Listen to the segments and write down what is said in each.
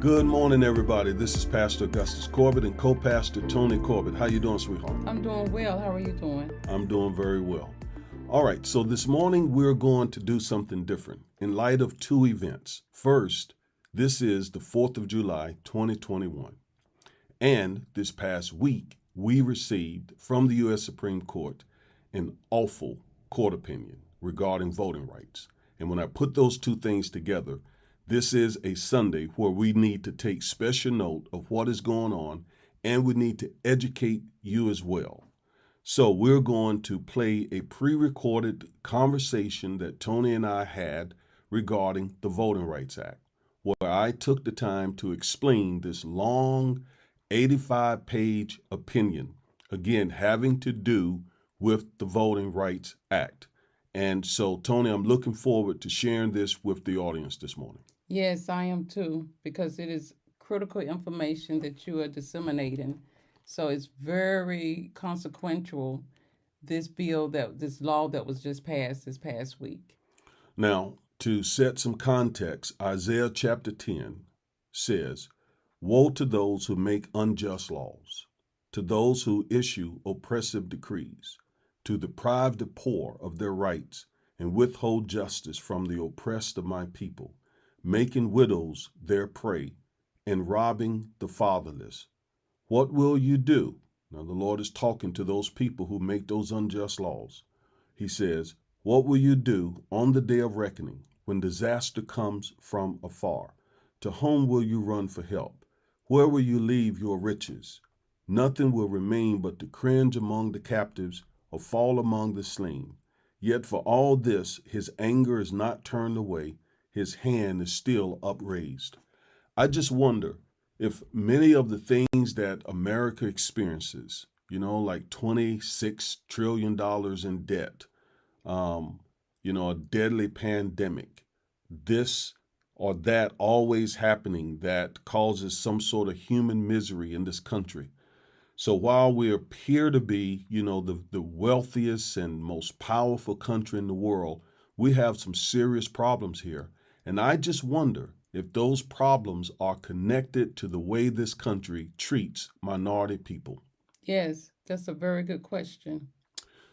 Good morning, everybody. This is Pastor Augustus Corbett and co-pastor Tony Corbett. How you doing, sweetheart? I'm doing well. How are you doing? I'm doing very well. All right, so this morning we're going to do something different in light of two events. First, this is the 4th of July, 2021. And this past week, we received from the U.S. Supreme Court an awful court opinion regarding voting rights. And when I put those two things together, this is a Sunday where we need to take special note of what is going on, and we need to educate you as well. So we're going to play a pre-recorded conversation that Tony and I had regarding the Voting Rights Act, where I took the time to explain this long 85-page opinion, again, having to do with the Voting Rights Act. And so, Tony, I'm looking forward to sharing this with the audience this morning. Yes, I am too, because it is critical information that you are disseminating. So it's very consequential, this law that was just passed this past week. Now, to set some context, Isaiah chapter 10 says, "Woe to those who make unjust laws, to those who issue oppressive decrees, to deprive the poor of their rights and withhold justice from the oppressed of my people, making widows their prey and robbing the fatherless. What will you do?" Now, the Lord is talking to those people who make those unjust laws. He says, "What will you do on the day of reckoning when disaster comes from afar? To whom will you run for help? Where will you leave your riches? Nothing will remain but to cringe among the captives or fall among the slain. Yet for all this, his anger is not turned away. His hand is still upraised." I just wonder if many of the things that America experiences, like $26 trillion in debt, a deadly pandemic, this or that always happening that causes some sort of human misery in this country. So while we appear to be, the wealthiest and most powerful country in the world, we have some serious problems here. And I just wonder if those problems are connected to the way this country treats minority people. Yes, that's a very good question.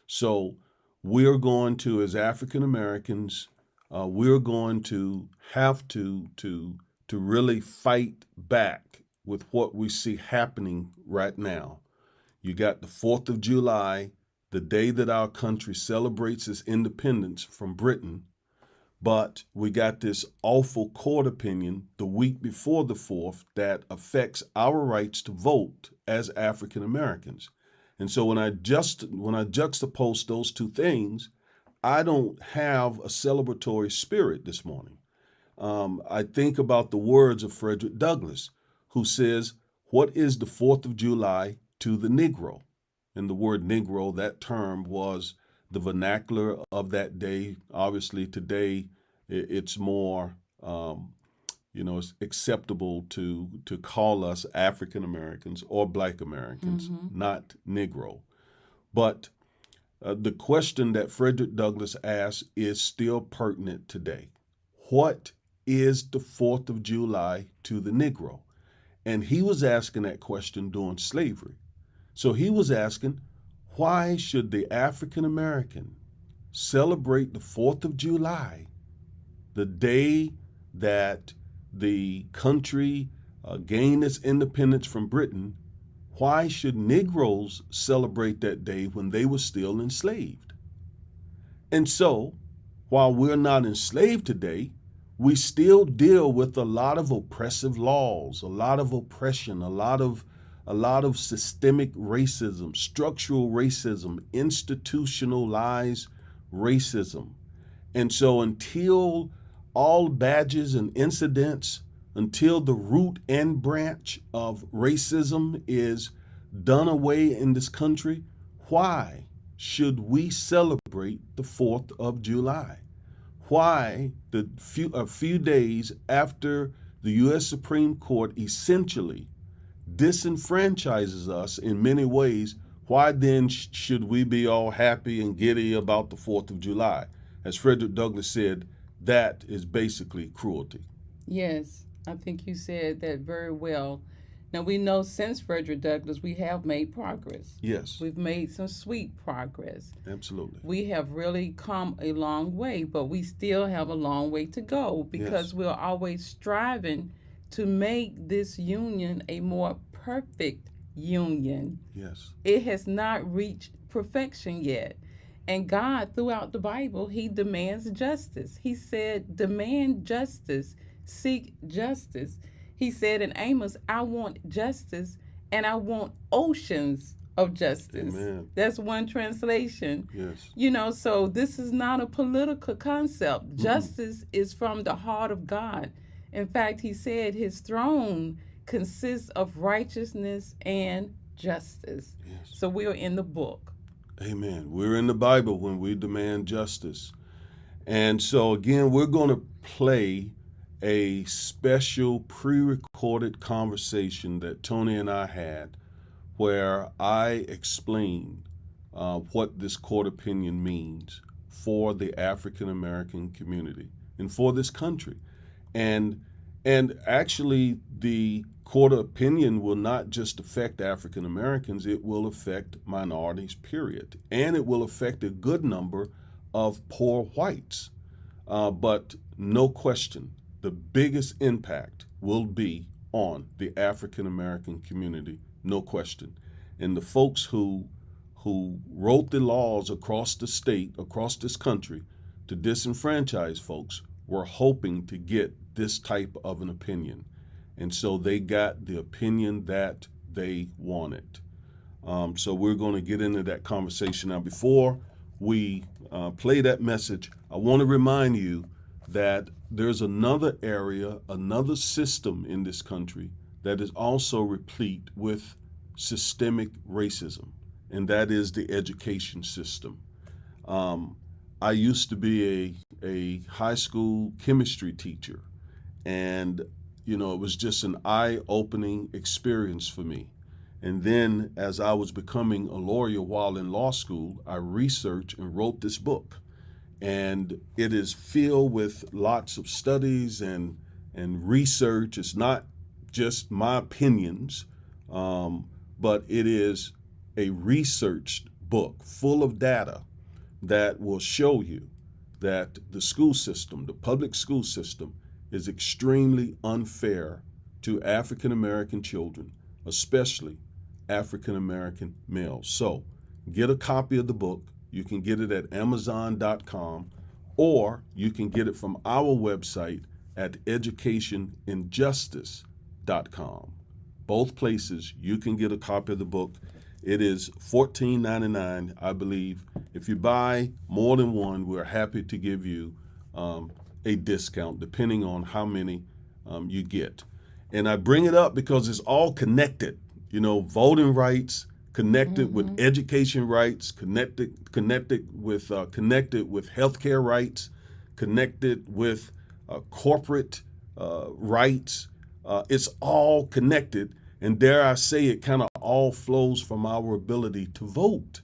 So we're going to, as African Americans, we're going to have to really fight back with what we see happening right now. You got the 4th of July, the day that our country celebrates its independence from Britain. But we got this awful court opinion the week before the 4th that affects our rights to vote as African Americans. And so when I juxtapose those two things, I don't have a celebratory spirit this morning. I think about the words of Frederick Douglass, who says, "What is the 4th of July to the Negro?" And the word Negro, that term was the vernacular of that day. Obviously, today it's more, it's acceptable to call us African Americans or Black Americans, not Negro. But the question that Frederick Douglass asked is still pertinent today. What is the 4th of July to the Negro? And he was asking that question during slavery. So he was asking, why should the African American celebrate the 4th of July, the day that the country gained its independence from Britain? Why should Negroes celebrate that day when they were still enslaved? And so, while we're not enslaved today, we still deal with a lot of oppressive laws, a lot of oppression, a lot of systemic racism, structural racism, institutionalized racism. And so until all badges and incidents, until the root and branch of racism is done away in this country, why should we celebrate the 4th of July? Why, a few days after the U.S. Supreme Court essentially disenfranchises us in many ways, why then should we be all happy and giddy about the 4th of July? As Frederick Douglass said, that is basically cruelty. Yes, I think you said that very well. Now we know since Frederick Douglass, we have made progress. Yes, We've made some sweet progress. absolutely. We have really come a long way, but we still have a long way to go Yes, because we're always striving to make this union a more perfect union. yes, It has not reached perfection yet. And God, throughout the Bible, He demands justice. He said, demand justice, seek justice. He said in Amos, I want justice and I want oceans of justice. amen. That's one translation. Yes, So this is not a political concept. mm-mm. Justice is from the heart of God. In fact, He said His throne consists of righteousness and justice. Yes, So we are in the book. amen. We're in the Bible when we demand justice. And so, again, we're going to play a special pre recorded conversation that Tony and I had where I explained what this court opinion means for the African American community and for this country. And and actually the court opinion will not just affect African Americans, it will affect minorities, period. And it will affect a good number of poor whites. But no question, the biggest impact will be on the African American community, no question. And the folks who wrote the laws across the state, across this country, to disenfranchise folks were hoping to get this type of an opinion. And so they got the opinion that they wanted. So we're going to get into that conversation. Now, before we play that message, I want to remind you that there's another area, another system in this country that is also replete with systemic racism, and that is the education system. I used to be a high school chemistry teacher, and it was just an eye-opening experience for me. And then as I was becoming a lawyer while in law school, I researched and wrote this book. And it is filled with lots of studies and research. It's not just my opinions, but it is a researched book full of data that will show you that the school system, the public school system, is extremely unfair to African American children, especially African American males. So get a copy of the book. You can get it at Amazon.com, or you can get it from our website at educationinjustice.com. Both places you can get a copy of the book. It is $14.99, I believe. If you buy more than one, we're happy to give you a discount depending on how many you get. And I bring it up because it's all connected. Voting rights connected with education rights, connected with healthcare rights, connected with corporate rights. It's all connected, and dare I say, it kind of all flows from our ability to vote.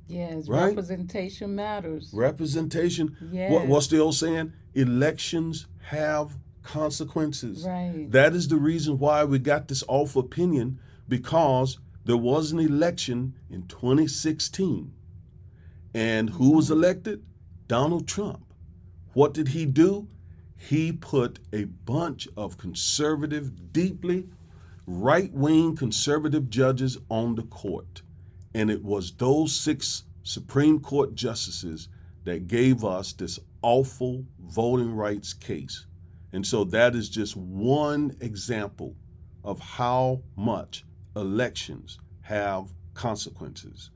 Yes, right? Representation matters. Representation. Yes. What's the old saying? Elections have consequences. Right. That is the reason why we got this off opinion, because there was an election in 2016. And who was elected? Donald Trump. What did he do? He put a bunch of conservative, deeply right-wing conservative judges on the court. And it was those 6 Supreme Court justices that gave us this awful voting rights case. And so that is just one example of how much elections have consequences.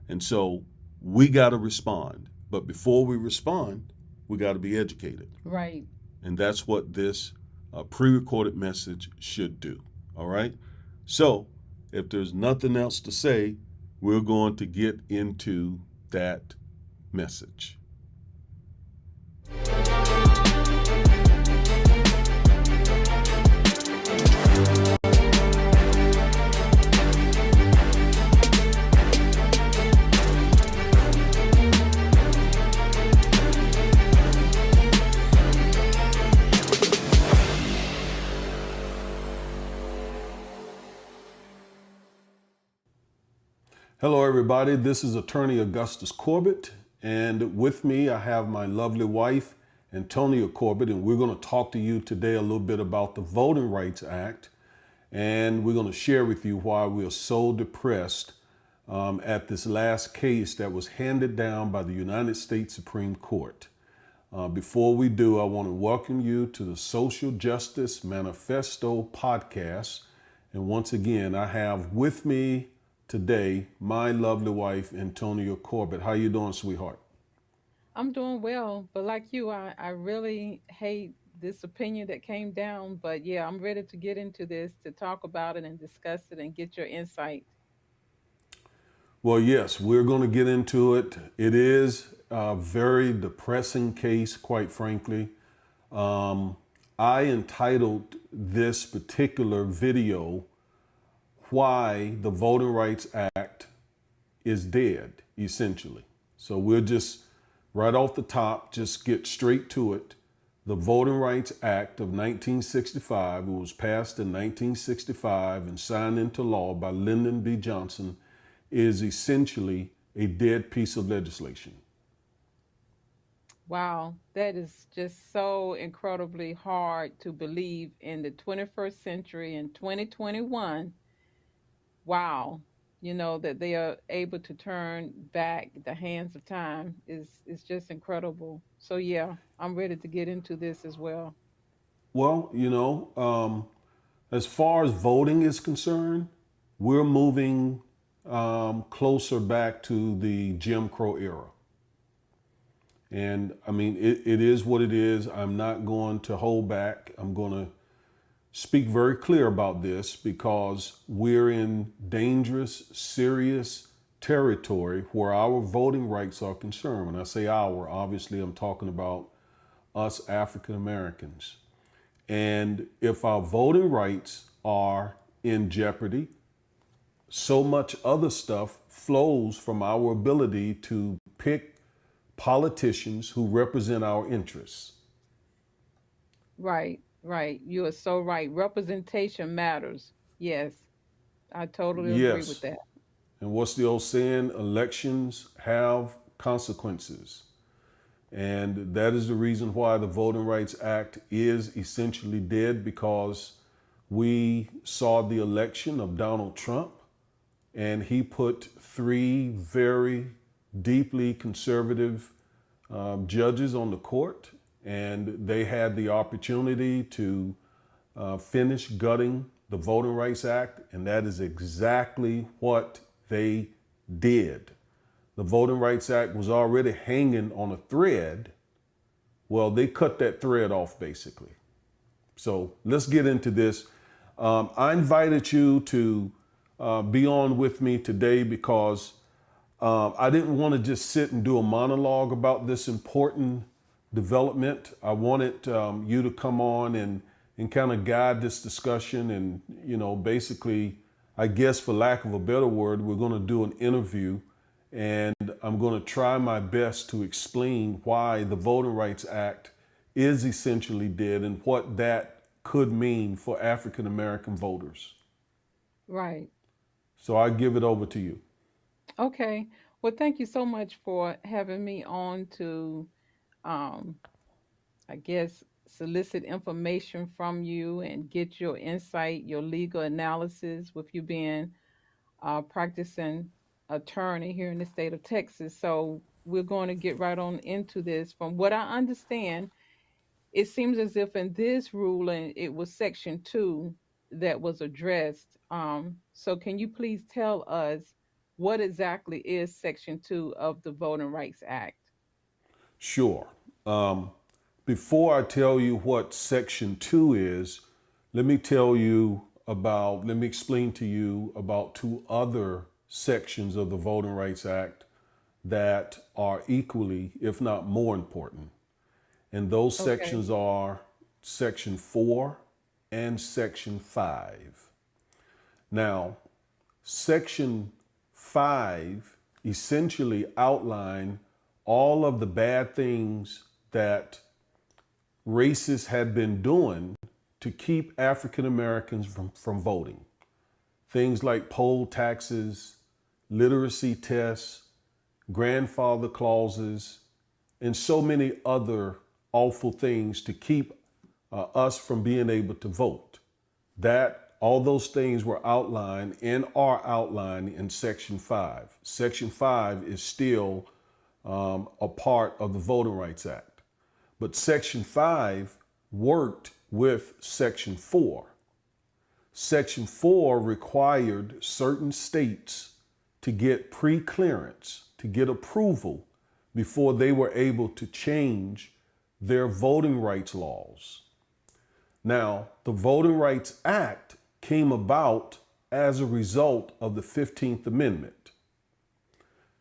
And so we got to respond. But before we respond, we got to be educated. Right. And that's what this pre-recorded message should do. All right? So if there's nothing else to say, we're going to get into that message. Hello, everybody. This is Attorney Augustus Corbett, and with me I have my lovely wife, Antonia Corbett, and we're going to talk to you today a little bit about the Voting Rights Act, and we're going to share with you why we are so depressed at this last case that was handed down by the United States Supreme Court. Before we do, I want to welcome you to the Social Justice Manifesto podcast. And once again, I have with me today my lovely wife, Antonia Corbett. How you doing, sweetheart? I'm doing well, but like you, I really hate this opinion that came down. But yeah, I'm ready to get into this to talk about it and discuss it and get your insight. Well, yes, we're going to get into it. It is a very depressing case, quite frankly. Um, I entitled this particular video, Why the Voting Rights Act is Dead, essentially. So we'll just, right off the top, just get straight to it. The Voting Rights Act of 1965, it was passed in 1965 and signed into law by Lyndon B. Johnson, is essentially a dead piece of legislation. Wow, that is just so incredibly hard to believe in the 21st century in 2021. Wow, that they are able to turn back the hands of time is just incredible. So yeah, I'm ready to get into this as well. Well, as far as voting is concerned, we're moving closer back to the Jim Crow era. And I mean, it is what it is. I'm not going to hold back. I'm going to speak very clear about this because we're in dangerous, serious territory where our voting rights are concerned. When I say our, obviously I'm talking about us African Americans. And if our voting rights are in jeopardy, so much other stuff flows from our ability to pick politicians who represent our interests. Right, right. You are so right. Representation matters. Yes, I totally agree with Yes. that. And what's the old saying? Elections have consequences. And that is the reason why the Voting Rights Act is essentially dead because we saw the election of Donald Trump and he put three very deeply conservative judges on the court, and they had the opportunity to finish gutting the Voting Rights Act, and that is exactly what they did. The Voting Rights Act was already hanging on a thread. Well, they cut that thread off basically. So let's get into this. I invited you to be on with me today because I didn't want to just sit and do a monologue about this important development. I wanted you to come on and kind of guide this discussion. And, basically, I guess for lack of a better word, we're going to do an interview. And I'm going to try my best to explain why the Voting Rights Act is essentially dead and what that could mean for African American voters. Right. So I give it over to you. Okay. Well, thank you so much for having me on to, um, I guess, solicit information from you and get your insight, your legal analysis with you being a practicing attorney here in the state of Texas. So we're going to get right on into this. From what I understand, it seems as if in this ruling it was section 2 that was addressed. So can you please tell us what exactly is section 2 of the Voting Rights Act? Sure. Um, Before I tell you what Section 2 is, let me explain to you about two other sections of the Voting Rights Act that are equally, if not more important. And those Okay. sections are Section 4 and Section 5. Now, Section 5 essentially outline all of the bad things that racists had been doing to keep African Americans from voting. Things like poll taxes, literacy tests, grandfather clauses, and so many other awful things to keep us from being able to vote. That all those things were outlined and are outlined in Section 5. Section 5 is still a part of the Voting Rights Act. But Section 5 worked with Section 4. Section 4 required certain states to get pre-clearance, to get approval before they were able to change their voting rights laws. Now, the Voting Rights Act came about as a result of the 15th Amendment.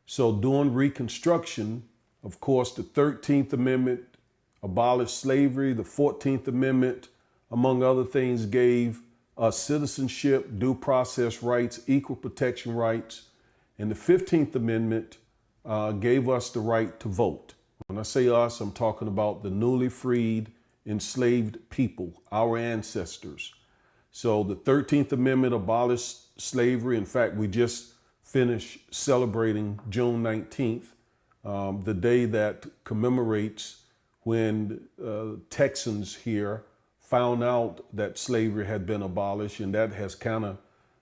So during Reconstruction, of course, the 13th Amendment abolished slavery. The 14th Amendment, among other things, gave us citizenship, due process rights, equal protection rights. And the 15th Amendment gave us the right to vote. When I say us, I'm talking about the newly freed, enslaved people, our ancestors. So the 13th Amendment abolished slavery. In fact, we just finished celebrating June 19th, the day that commemorates when Texans here found out that slavery had been abolished, and that has kind of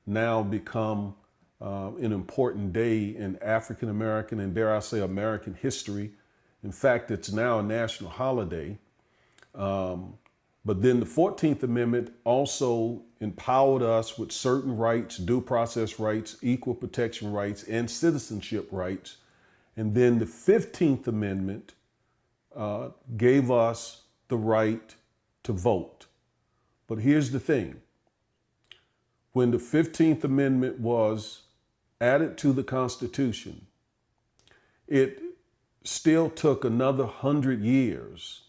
now become an important day in African American and, dare I say, American history. In fact, it's now a national holiday. But then the 14th Amendment also empowered us with certain rights, due process rights, equal protection rights, and citizenship rights. And then the 15th Amendment gave us the right to vote. But here's the thing. When the 15th Amendment was added to the Constitution, it still took another 100 years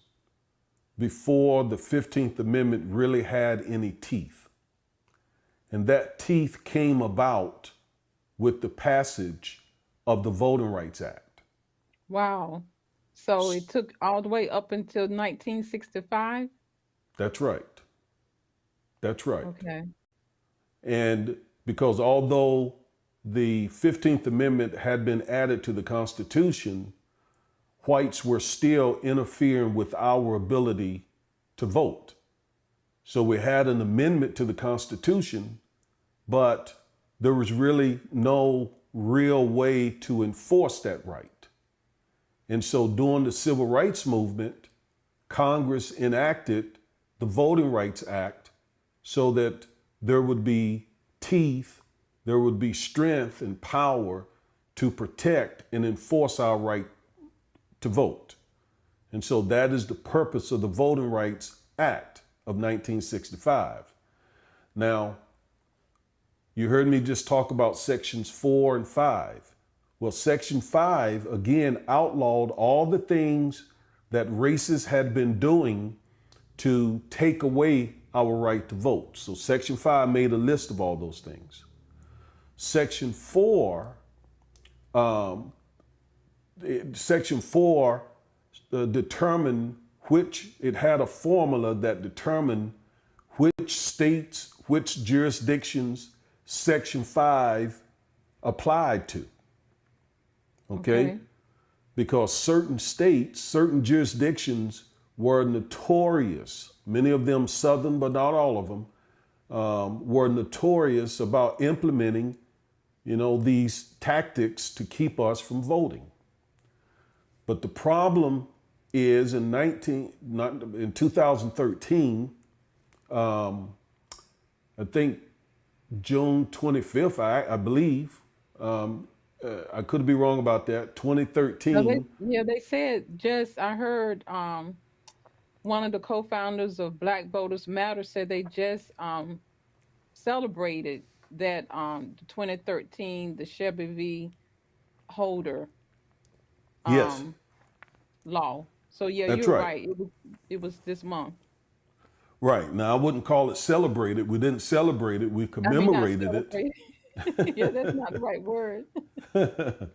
before the 15th Amendment really had any teeth. And that teeth came about with the passage of the Voting Rights Act. Wow. So it took all the way up until 1965? That's right. That's right. Okay. And because although the 15th Amendment had been added to the Constitution, whites were still interfering with our ability to vote. So we had an amendment to the Constitution, but there was really no real way to enforce that right. And so during the Civil Rights Movement, Congress enacted the Voting Rights Act so that there would be teeth, there would be strength and power to protect and enforce our right to vote. And so that is the purpose of the Voting Rights Act of 1965. Now, you heard me just talk about sections 4 and 5. Well, section 5 again outlawed all the things that racists had been doing to take away our right to vote. So section 5 made a list of all those things. Section 4 determined it had a formula that determined which states, which jurisdictions Section 5 applied to. Okay? Because certain states, certain jurisdictions were notorious, many of them Southern, but not all of them, were notorious about implementing, these tactics to keep us from voting. But the problem is in 2013, I think June 25th, I believe, I could be wrong about that, 2013. They said I heard one of the co-founders of Black Voters Matter said they just celebrated that the 2013 the Shelby v. Holder Yes, law. So yeah, that's you're right. right. It was this month. Right. Now, I wouldn't call it celebrated. We didn't celebrate it. We I mean, not commemorated it. celebrate. Yeah, that's not the right word. I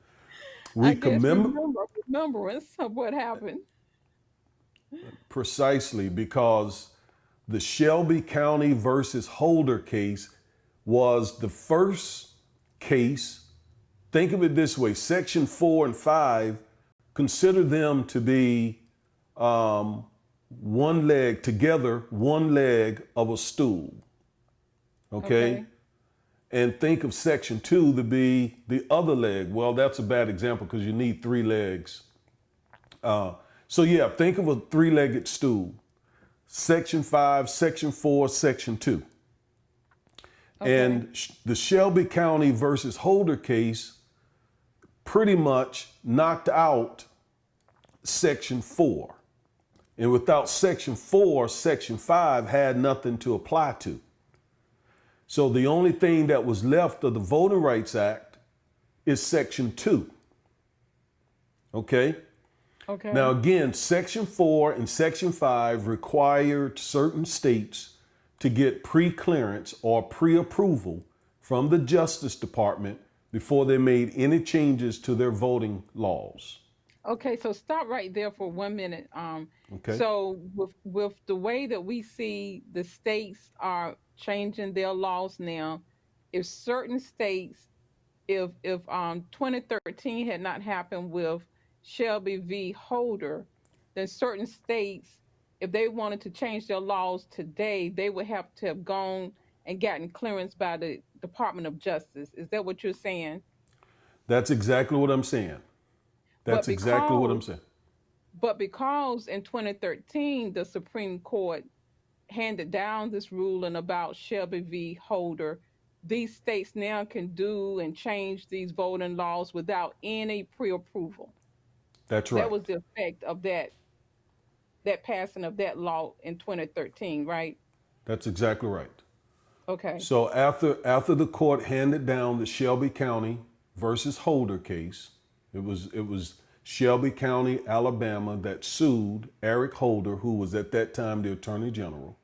We guess commemorate remembrance of what happened. precisely because the Shelby County versus Holder case was the first case think of it this way: Section 4 and 5, consider them to be one leg together, one leg of a stool. Okay? Okay. And think of Section 2 to be the other leg. Well, that's a bad example because you need three legs. So, yeah, think of a three legged stool: Section 5, Section 4, Section 2. Okay. And the Shelby County versus Holder case pretty much knocked out Section 4. And without Section 4, Section 5 had nothing to apply to. So the only thing that was left of the Voting Rights Act is Section 2. Okay? Now, Okay. again, Section 4 and Section 5 required certain states to get pre-clearance or pre-approval from the Justice Department before they made any changes to their voting laws. Okay, so stop right there for 1 minute. Okay? So with the way that we see the states are changing their laws now, if certain states, if 2013 had not happened with Shelby v. Holder, then certain states, if they wanted to change their laws today, they would have to have gone and gotten clearance by the Department of Justice. Is that what you're saying? That's exactly what I'm saying. But That's exactly what I'm because saying. But because in 2013 the Supreme Court handed down this ruling about Shelby v. Holder, these states now can do and change these voting laws without any pre-approval. That's That right. was the effect of that passing of that law in 2013, right? That's exactly right. Okay. So after the court handed down the Shelby County versus Holder case, it was Shelby County, Alabama, that sued Eric Holder, who was at that time the Attorney General.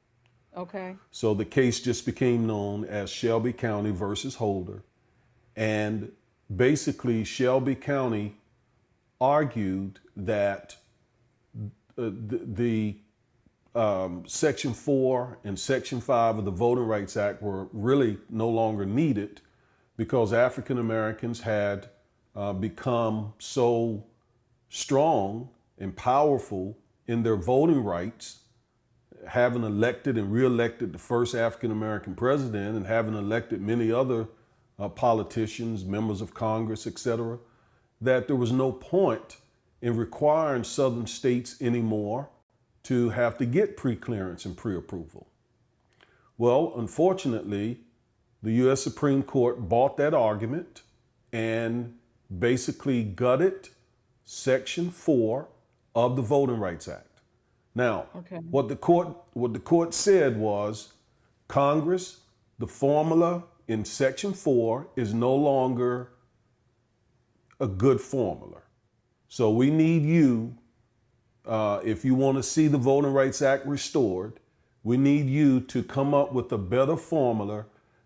Okay. So the case just became known as Shelby County versus Holder. And basically, Shelby County argued that the Section 4 and Section 5 of the Voting Rights Act were really no longer needed because African Americans had become so strong and powerful in their voting rights, having elected and reelected the first African American president and having elected many other politicians, members of Congress, etc., that there was no point in requiring Southern states anymore to have to get pre-clearance and pre-approval. Well, unfortunately, the U.S. Supreme Court bought that argument and basically gutted Section 4 of the Voting Rights Act. Now, Okay. what the court said was Congress, the formula in Section 4 is no longer a good formula. So we need you, if you want to see the Voting Rights Act restored, we need you to come up with a better formula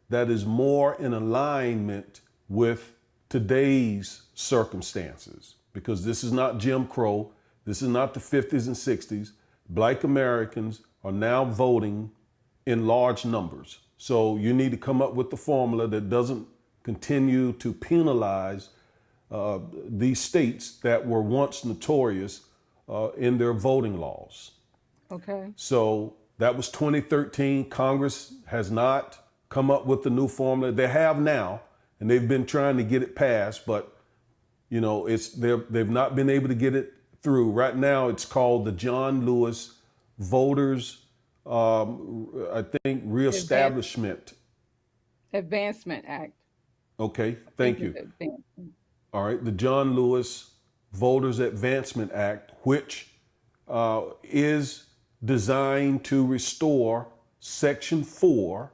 that is more in alignment with today's circumstances. Because this is not Jim Crow, this is not the 50s and 60s. Black Americans are now voting in large numbers. So you need to come up with the formula that doesn't continue to penalize these states that were once notorious in their voting laws. Okay. So that was 2013. Congress has not come up with the new formula. They have now, and they've been trying to get it passed, but they've not been able to get it through. Right now, it's called the John Lewis Voters, I think, Advan- Reestablishment. Advancement Act. Okay, I think thank it's you. advancement. All right, the John Lewis Voters Advancement Act, which is designed to restore Section 4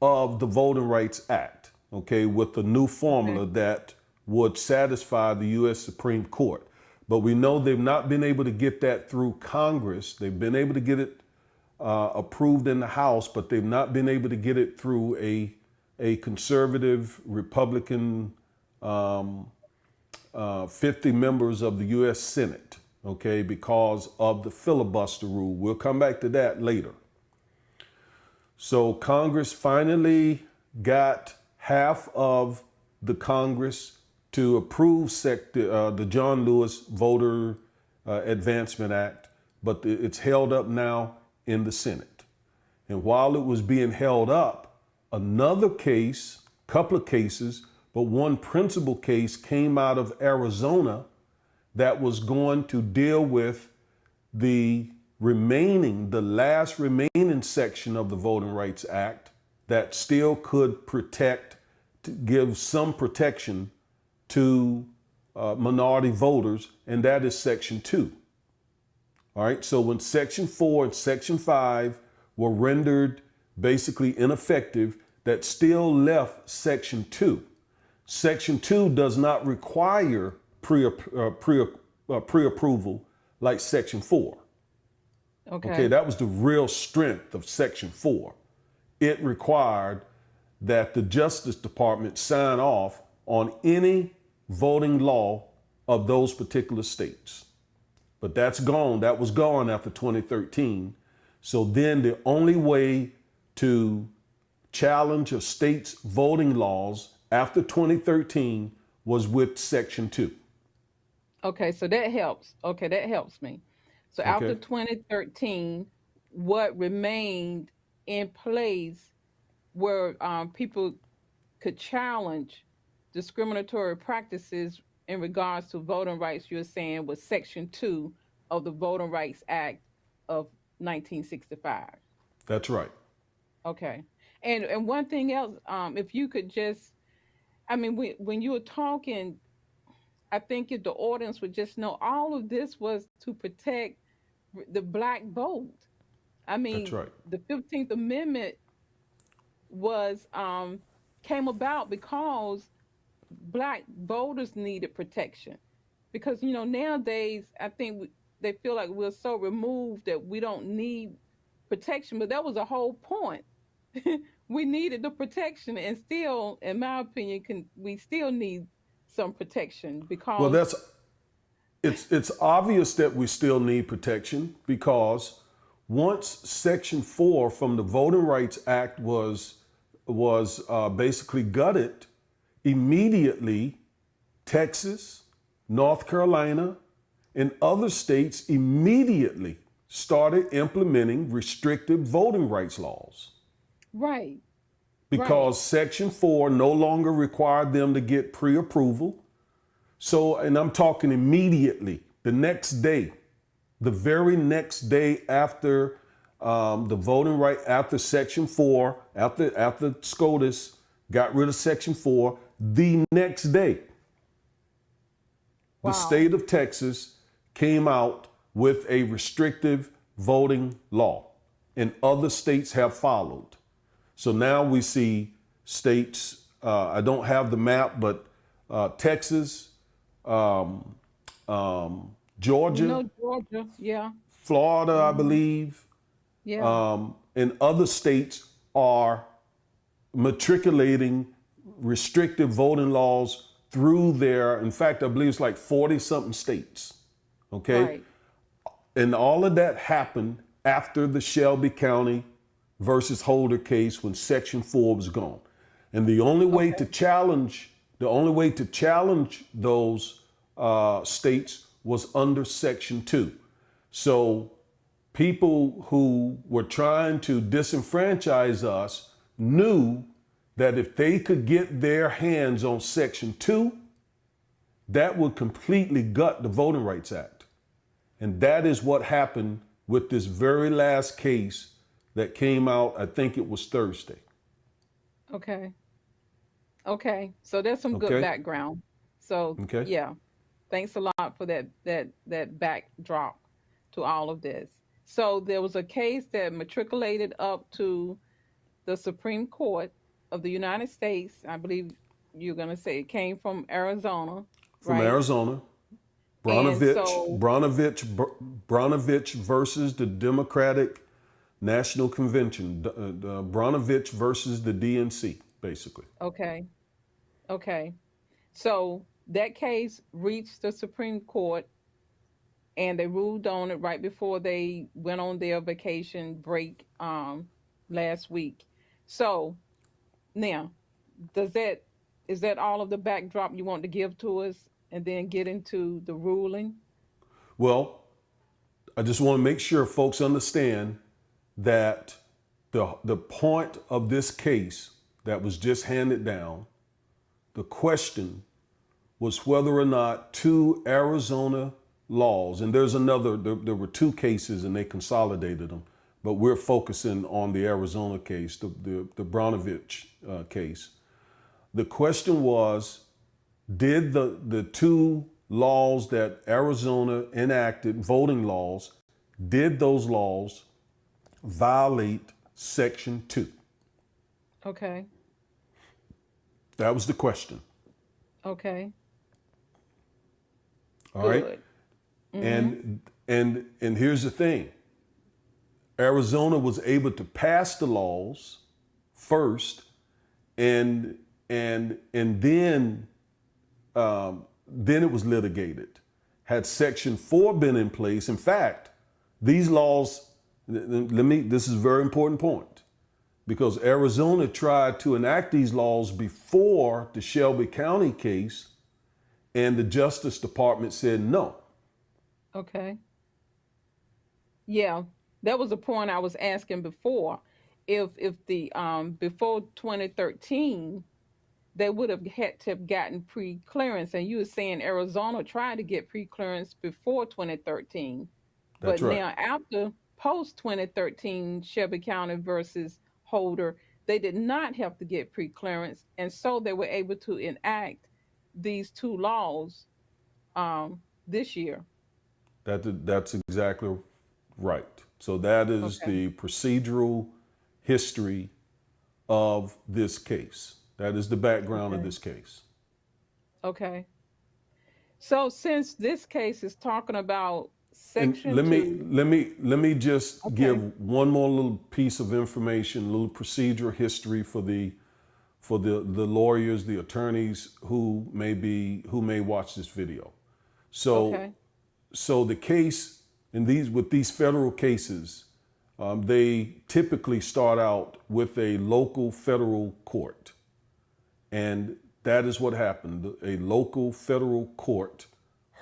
of the Voting Rights Act, okay, with a new formula Okay. that would satisfy the U.S. Supreme Court. But we know they've not been able to get that through Congress. They've been able to get it approved in the House, but they've not been able to get it through a conservative Republican 50 members of the U.S. Senate, okay, because of the filibuster rule. We'll come back to that later. So Congress finally got half of the Congress to approve the John Lewis Voter Advancement Act, but it's held up now in the Senate. And while it was being held up, another case, couple of cases, but one principal case came out of Arizona that was going to deal with the last remaining section of the Voting Rights Act that still could protect, to give some protection to minority voters, and that is Section 2. All right, so when Section 4 and Section 5 were rendered basically ineffective, that still left Section 2. Section 2 does not require pre-approval like Section 4. Okay, Okay. that was the real strength of Section 4. It required that the Justice Department sign off on any voting law of those particular states. But that's gone. That was gone after 2013. So then the only way to challenge a state's voting laws after 2013 was with Section 2. Okay, so that helps. Okay, that helps me. So after Okay? 2013, what remained in place where people could challenge discriminatory practices in regards to voting rights, you're saying was Section 2 of the Voting Rights Act of 1965. That's right. Okay. And one thing else, if you could just, I mean, when you were talking, I think if the audience would just know all of this was to protect the black vote. I That's mean, right. the 15th Amendment was came about because black voters needed protection. Because nowadays I think they feel like we're so removed that we don't need protection, but that was the whole point. We needed the protection, and still, in my opinion, can we still need some protection Well, because that's it's obvious that we still need protection because once Section 4 from the Voting Rights Act was basically gutted, immediately Texas, North Carolina, and other states immediately started implementing restrictive voting rights laws right, right, because Section 4 no longer required them to get pre approval. So, and I'm talking immediately, the next day, the very next day after the voting right, after Section 4, after SCOTUS got rid of Section 4, the next day, the wow, state of Texas came out with a restrictive voting law, and other states have followed. So now we see states, I don't have the map, but Texas, um, Georgia, Georgia, yeah, Florida, I hmm, believe, yeah, and other states are matriculating restrictive voting laws through their, in fact, I believe it's like 40 something states. Okay. right, And all of that happened after the Shelby County versus Holder case when Section 4 was gone. And okay, the only way to challenge those states was under Section 2. So people who were trying to disenfranchise us knew that if they could get their hands on Section 2, that would completely gut the Voting Rights Act. And that is what happened with this very last case that came out, I think it was Thursday. okay, okay. So there's some good Okay? background. So Okay? yeah, thanks a lot for that backdrop to all of this. So there was a case that matriculated up to the Supreme Court of the United States. I believe you're gonna say it came from Arizona, From right? Arizona, And Bronovich, so Bronovich, Bronovich versus the Democratic National Convention, Bronovich versus the DNC, basically. okay, okay. So that case reached the Supreme Court and they ruled on it right before they went on their vacation break last week. So now, does that Is that all of the backdrop you want to give to us and then get into the ruling? Well, I just want to make sure folks understand that the point of this case that was just handed down, the question was whether or not two Arizona laws, and there were two cases and they consolidated them, but we're focusing on the Arizona case, the Brownovich case. The question was, did the two laws that Arizona enacted, voting laws, did those laws violate Section 2? Okay. That was the question. Okay. All right. Good. Mm-hmm. And here's the thing. Arizona was able to pass the laws first, and then it was litigated. Had Section 4 been in place, in fact, these laws, this is a very important point, because Arizona tried to enact these laws before the Shelby County case, and the Justice Department said no. Okay. Yeah, that was the point I was asking before. If the before 2013 they would have had to have gotten pre-clearance, and you were saying Arizona tried to get pre-clearance before 2013, That's but right. now after post 2013 Shelby County versus Holder, they did not have to get pre-clearance, and so they were able to enact these two laws this year. That's exactly right. So that is Okay. the procedural history of this case. That is the background of Okay. this case. Okay. So since this case is talking about And section 2, let me just okay. give one more little piece of information, a little procedural history for the lawyers, the attorneys who may watch this video. So Okay. the case in these with these federal cases, they typically start out with a local federal court, and that is what happened. A local federal court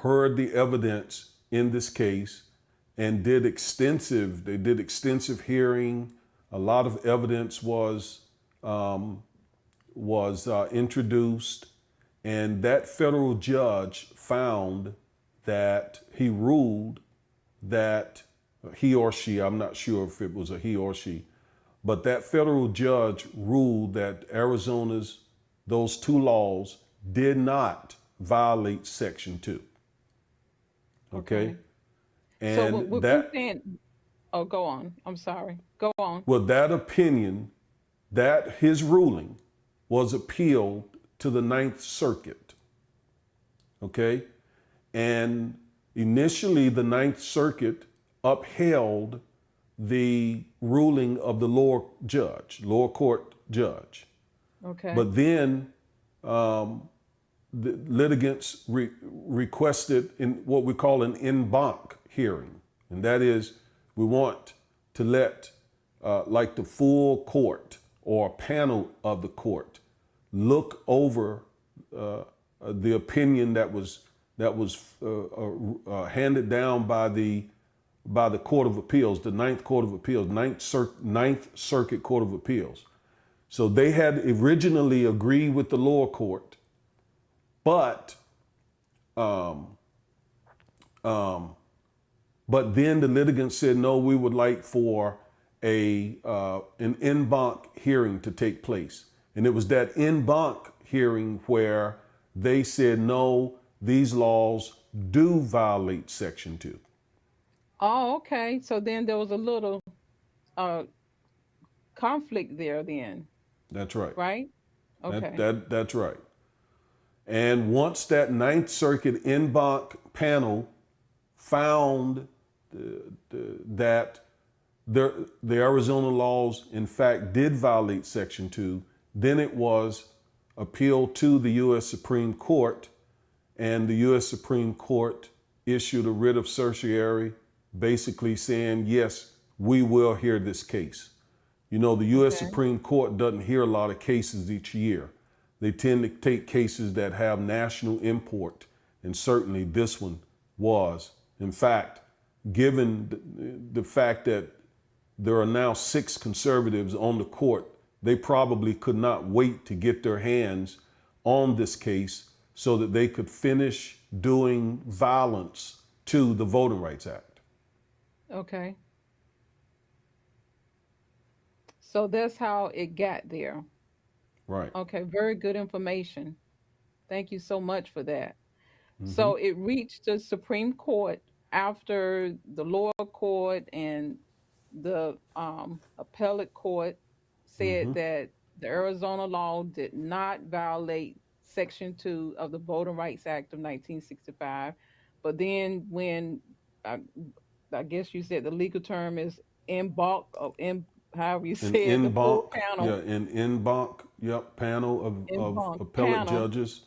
heard the evidence in this case and they did extensive hearing. A lot of evidence was introduced, and that federal judge found that he ruled that he or she, I'm not sure if it was a he or she, but that federal judge ruled that Arizona's, those two laws did not violate Section 2. Okay? Okay. So And what you that, saying? Oh, go on. I'm sorry. Go on. well, that opinion, that his ruling was appealed to the Ninth Circuit. Okay? And initially, the Ninth Circuit upheld the ruling of the lower court judge. Okay. But then the litigants requested in what we call an en banc hearing. And that is, we want to let like the full court or a panel of the court look over the opinion that was handed down by the Court of Appeals, the Ninth Court of Appeals, Ninth Circuit Court of Appeals. So they had originally agreed with the lower court, but but then the litigants said no. We would like for an en banc hearing to take place, and it was that en banc hearing where they said no. These laws do violate Section 2. Oh, okay. So then there was a little uh conflict there then, That's right. right? That, Okay. that that's right. And once that Ninth Circuit en banc panel found that the Arizona laws, in fact, did violate Section 2, then it was appealed to the U.S. Supreme Court, and the U.S. Supreme Court issued a writ of certiorari basically saying, yes, we will hear this case. You know, the U.S. Okay. Supreme Court doesn't hear a lot of cases each year. They tend to take cases that have national import, and certainly this one was. In fact, given the fact that there are now 6 conservatives on the court, they probably could not wait to get their hands on this case so that they could finish doing violence to the Voting Rights Act. Okay. So that's how it got there. Right. Okay, very good information. Thank you so much for that. Mm-hmm. So it reached the Supreme Court after the lower court and the appellate court Mm-hmm. said that the Arizona law did not violate Section 2 of the Voting Rights Act of 1965. But then when I, I guess you said the legal term is en banc or in however you An said, the en full banc, yeah, panel, an en banc, yep, panel en of banc appellate panel. judges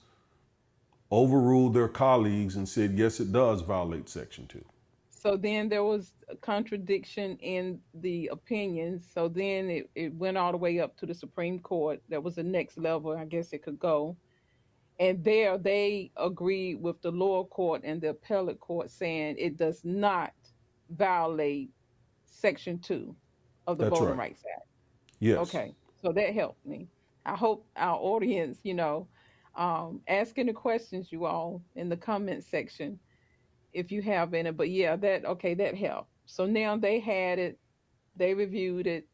overruled their colleagues and said, yes, it does violate Section 2. So then there was a contradiction in the opinions. So then it went all the way up to the Supreme Court. That was the next level, I guess it could go. And there they agreed with the lower court and the appellate court saying it does not violate Section 2 of the That's Voting right. Rights Act. Yes. Okay. So that helped me. I hope our audience, ask any questions you all in the comment section if you have any. But yeah, that okay, that helped. So now they had it, they reviewed it,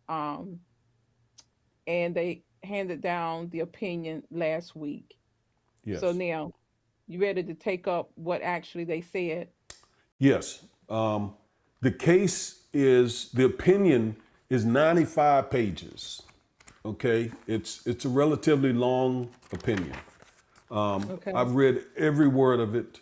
um, and they handed down the opinion last week. So Yes. now you ready to take up what actually they said? Yes. The case is, the opinion is 95 pages. Okay. It's a relatively long opinion. Okay. I've read every word of it.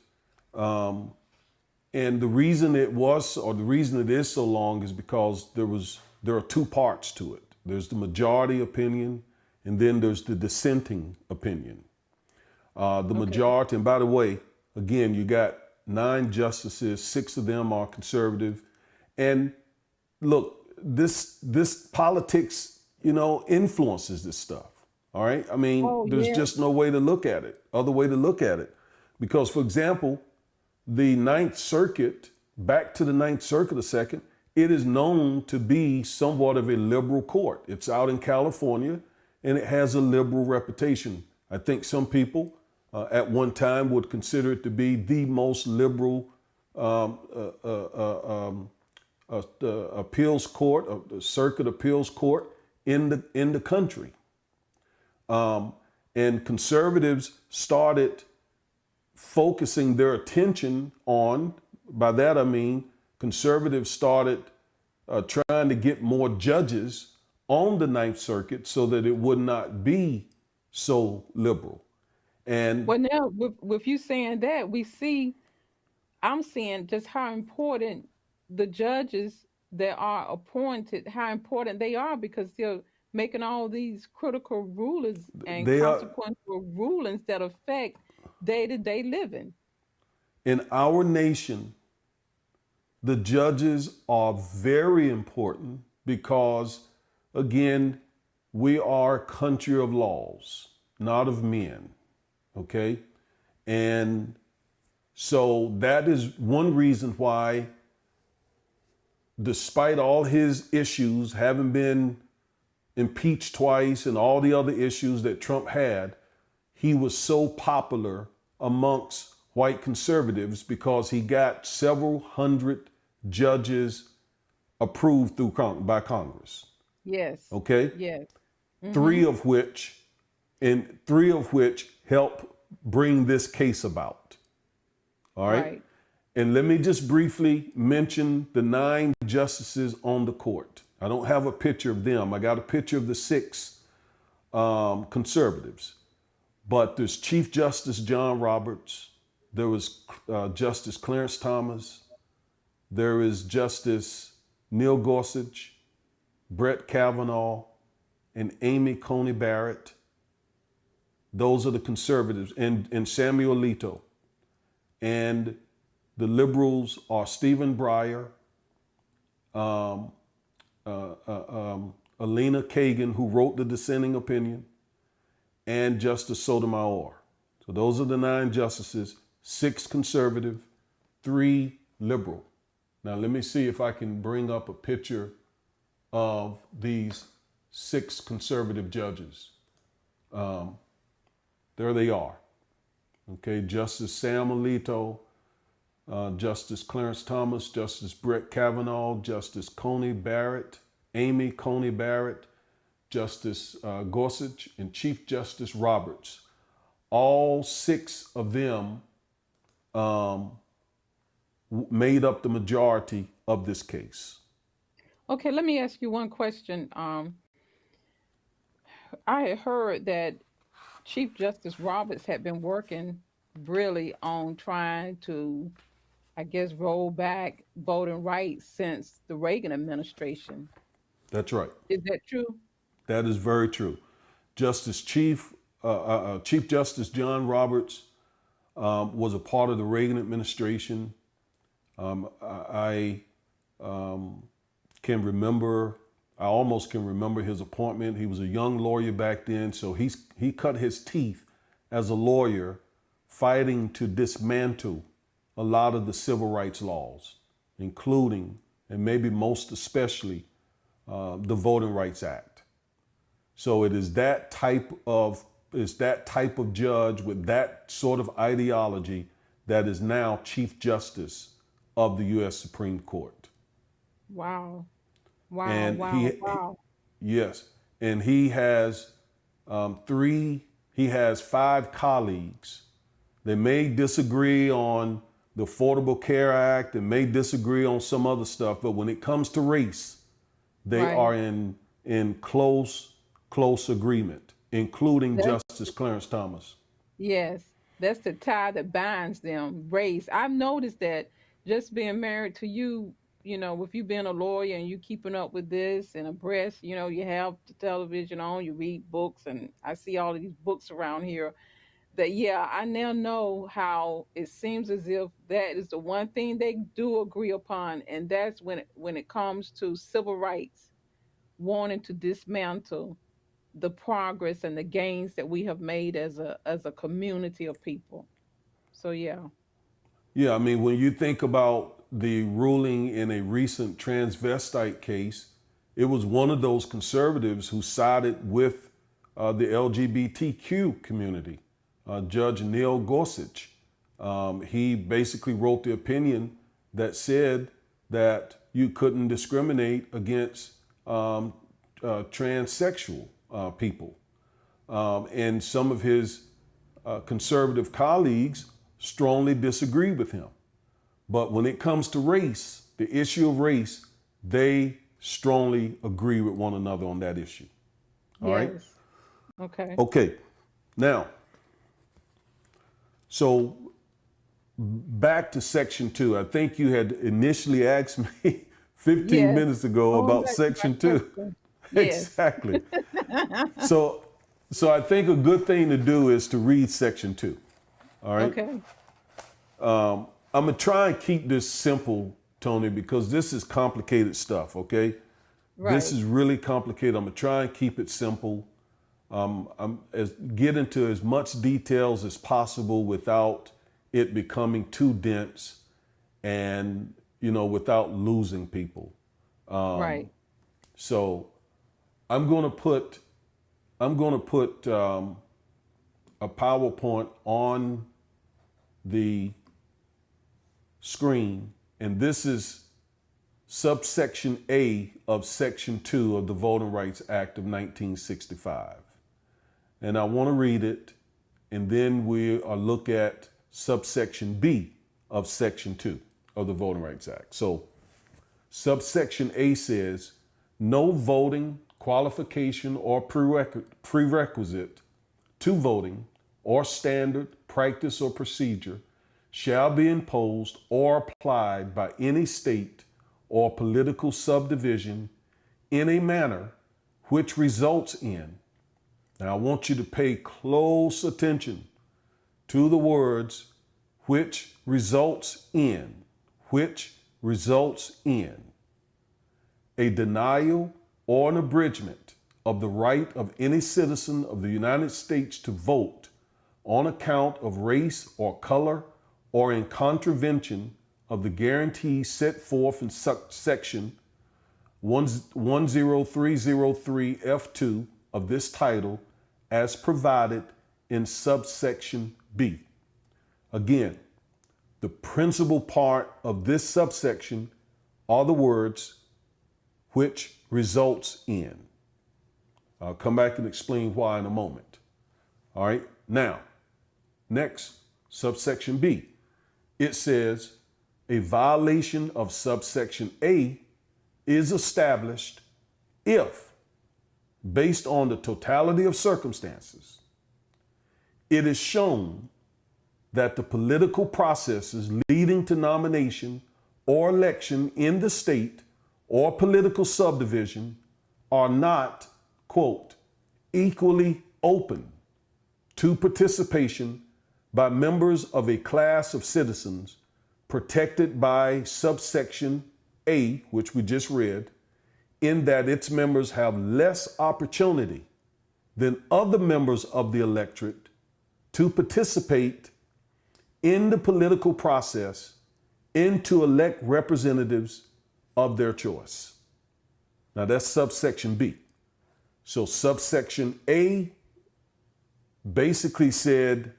And the reason it was, or the reason it is so long, is because there are 2 parts to it. There's the majority opinion, and then there's the dissenting opinion. The Okay. majority, and by the way, again, you got 9 justices, 6 of them are conservative. And look, this politics, influences this stuff. All right. I mean, Oh there's yes. just no way to look at it, other way to look at it. Because, for example, the Ninth Circuit, back to the Ninth Circuit a second, it is known to be somewhat of a liberal court. It's out in California, and it has a liberal reputation. I think some people at one time would consider it to be the most liberal um, appeals court, the circuit appeals court in the country. Um, and conservatives started focusing their attention on, by that I mean, conservatives started trying to get more judges on the Ninth Circuit so that it would not be so liberal. And Well, now with you saying that, I'm seeing just how important the judges that are appointed, how important they are because they're making all these critical rulings and they are, consequential rulings that affect day to day living. in our nation, the judges are very important because, again, we are a country of laws, not of men. Okay? And so that is one reason why, despite all his issues, having been impeached twice and all the other issues that Trump had, he was so popular amongst white conservatives because he got several hundred judges approved by Congress. Yes. Okay? Yes. Three Mm-hmm. of which and 3 of which help bring this case about. All right? Right. And let me just briefly mention the 9 justices on the court. I don't have a picture of them. I got a picture of the 6 conservatives. But there's Chief Justice John Roberts. There was Justice Clarence Thomas. There is Justice Neil Gorsuch, Brett Kavanaugh, and Amy Coney Barrett. Those are the conservatives, and Samuel Alito. And the liberals are Stephen Breyer, um, Alina Kagan, who wrote the dissenting opinion, and Justice Sotomayor. So those are the 9 justices, 6 conservative, 3 liberal. Now let me see if I can bring up a picture of these 6 conservative judges. There they are. Okay, Justice Sam Alito, Justice Clarence Thomas, Justice Brett Kavanaugh, Justice Coney Barrett, Amy Coney Barrett, Justice Gorsuch, and Chief Justice Roberts. All 6 of them um, made up the majority of this case. Okay, let me ask you one question. I had heard that Chief Justice Roberts had been working really on trying to, I guess, roll back voting rights since the Reagan administration. That's right. Is that true? That is very true. Chief Justice John Roberts was a part of the Reagan administration. I can remember, I almost can remember his appointment. He was a young lawyer back then, so he cut his teeth as a lawyer fighting to dismantle a lot of the civil rights laws, including, and maybe most especially, the Voting Rights Act. So it is that type of judge with that sort of ideology that is now Chief Justice of the U.S. Supreme Court. Wow. Wow, And wow, wow. yes, and he has he has 5 colleagues. They may disagree on the Affordable Care Act and may disagree on some other stuff, but when it comes to race, they Right. are in close agreement, including That's Justice Clarence Thomas. yes. That's the tie that binds them. Race. I've noticed that just being married to you, with you being a lawyer and you keeping up with this and abreast, you have the television on, you read books, and I see all of these books around here. That yeah, I now know how it seems as if that is the one thing they do agree upon, and that's when it comes to civil rights, wanting to dismantle the progress and the gains that we have made as a community of people. So yeah. Yeah, I mean, when you think about the ruling in a recent transvestite case, it was one of those conservatives who sided with the LGBTQ community, Judge Neil Gorsuch. He basically wrote the opinion that said that you couldn't discriminate against transsexual people. And some of his conservative colleagues strongly disagree with him. But when it comes to race, the issue of race, they strongly agree with one another on that issue. All right? Yes. Okay. Okay. Now, so back to section 2. I think you had initially asked me 15 Yes. minutes ago Going about back to my section 2. question. Yes. Exactly. So so I think a good thing to do is to read section 2. All right? Okay. I'm gonna try and keep this simple, Tony, because this is complicated stuff. Okay, this Right. is really complicated. I'm gonna try and keep it simple. Get into as much details as possible without it becoming too dense, and without losing people. Right. So I'm gonna put a PowerPoint on the screen, and this is subsection A of section 2 of the Voting Rights Act of 1965. And I want to read it, and then we'll look at subsection B of section 2 of the Voting Rights Act. So subsection A says, no voting qualification or prerequisite to voting or standard, practice, or procedure shall be imposed or applied by any state or political subdivision in a manner which results in. Now, I want you to pay close attention to the words which results in, which results in a denial or an abridgment of the right of any citizen of the United States to vote on account of race or color or in contravention of the guarantees set forth in section 10303F2 of this title as provided in subsection B. Again, the principal part of this subsection are the words which results in. I'll come back and explain why in a moment. All right, now, next, subsection B. It says a violation of subsection A is established if, based on the totality of circumstances, it is shown that the political processes leading to nomination or election in the state or political subdivision are not, quote, equally open to participation by members of a class of citizens protected by subsection A, which we just read, in that its members have less opportunity than other members of the electorate to participate in the political process and to elect representatives of their choice. Now that's subsection B. So subsection A basically said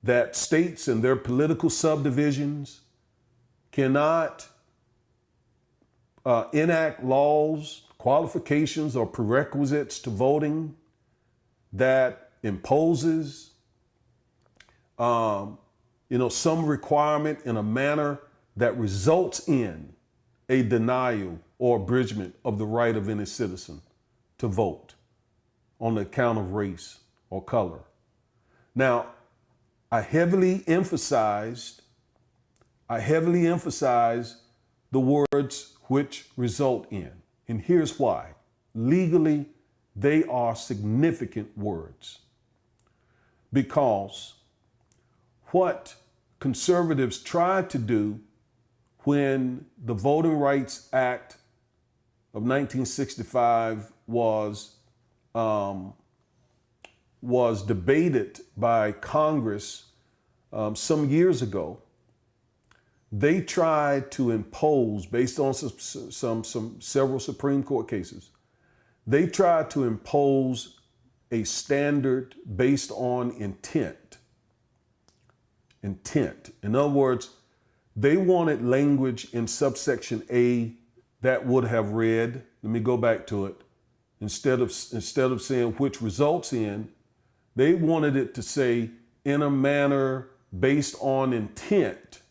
that states and their political subdivisions cannot enact laws, qualifications, or prerequisites to voting that imposes some requirement in a manner that results in a denial or abridgment of the right of any citizen to vote on the account of race or color. Now, I heavily emphasized the words which result in, and here's why. Legally, they are significant words because what conservatives tried to do when the Voting Rights Act of 1965 was debated by Congress some years ago, they tried to impose, based on several Supreme Court cases, they tried to impose a standard based on intent. Intent. In other words, they wanted language in subsection A that would have read, let me go back to it, instead of saying which results in, they wanted it to say in a manner based on intent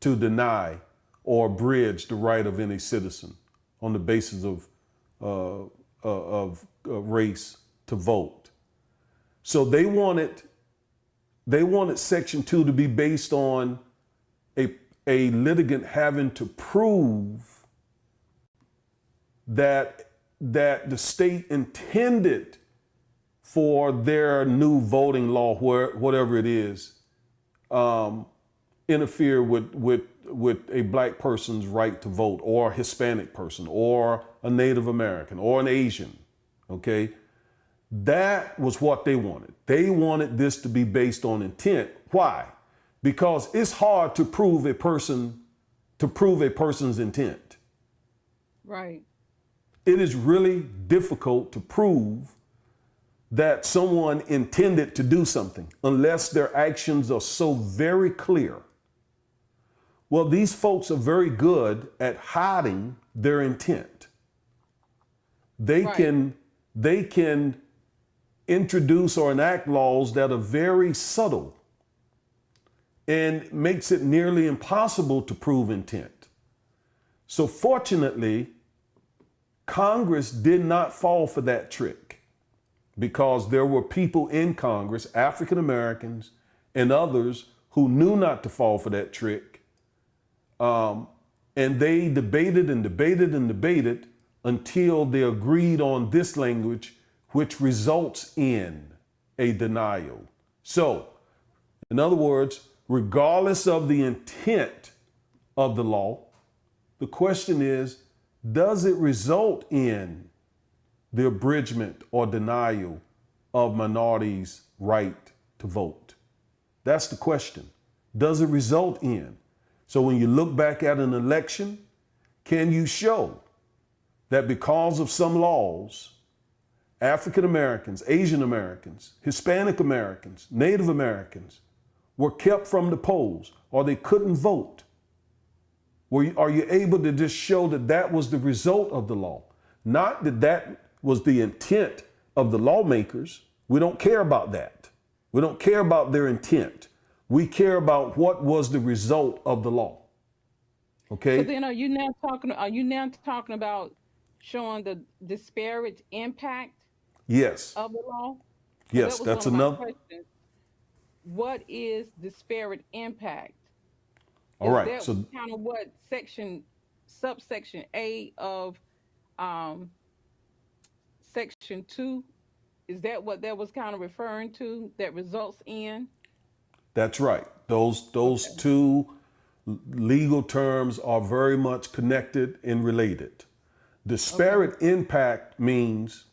to deny or abridge the right of any citizen on the basis of race to vote. So they wanted section 2 to be based on a litigant having to prove that the state intended for their new voting law, whatever it is, interfere with a black person's right to vote, or a Hispanic person, or a Native American, or an Asian, okay? That was what they wanted. They wanted this to be based on intent. Why? Because it's hard to prove a person's intent. Right. It is really difficult to prove that someone intended to do something unless their actions are so very clear. Well, these folks are very good at hiding their intent. They can introduce or enact laws that are very subtle and makes it nearly impossible to prove intent. So fortunately, Congress did not fall for that trick because there were people in Congress, African Americans and others, who knew not to fall for that trick. And they debated and debated and debated until they agreed on this language, which results in a denial. So, in other words, regardless of the intent of the law, the question is, does it result in the abridgment or denial of minorities' right to vote? That's the question. Does it result in? So when you look back at an election, can you show that because of some laws, African Americans, Asian Americans, Hispanic Americans, Native Americans were kept from the polls or they couldn't vote? Are you able to just show that that was the result of the law? Not that that was the intent of the lawmakers. We don't care about that. We don't care about their intent. We care about what was the result of the law. So Okay? then, are you now talking about showing the disparate impact Yes. of the law? Because Yes, that was one that's of my enough. questions. What is disparate impact? All Is right. that So kind of what subsection A of um, section 2, is that what that was kind of referring to, that results in? that's right. Those Okay. two legal terms are very much connected and related. Okay. Disparate impact means,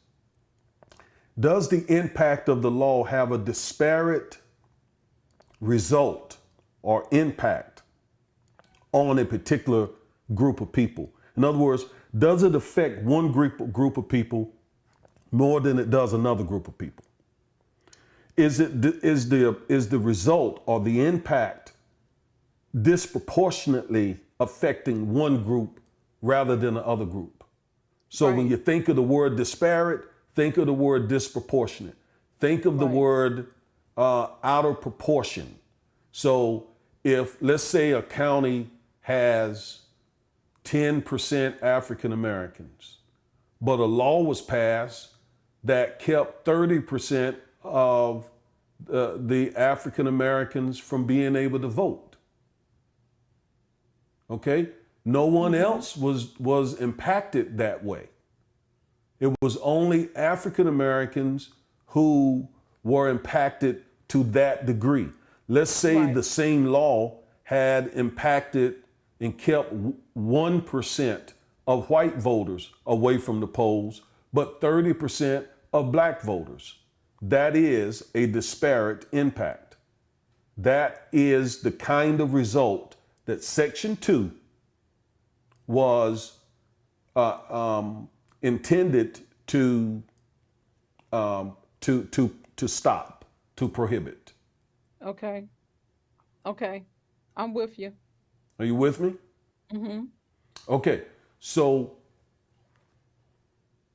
does the impact of the law have a disparate result or impact on a particular group of people? In other words, does it affect one group of people more than it does another group of people? Is the result or the impact disproportionately affecting one group rather than the other group? So when Right. you think of the word disparate, think of the word disproportionate. Think of the Right. word out of proportion. So if, let's say, a county has 10% African Americans, but a law was passed that kept 30% of the African Americans from being able to vote. Okay? No one Mm-hmm. else was impacted that way. It was only African Americans who were impacted to that degree. Let's say Right. the same law had impacted and kept 1% of white voters away from the polls, but 30% of black voters. That is a disparate impact. That is the kind of result that Section 2 was intended to stop, to prohibit. Okay. Okay. I'm with you. Are you with me? Mm-hmm. Okay, so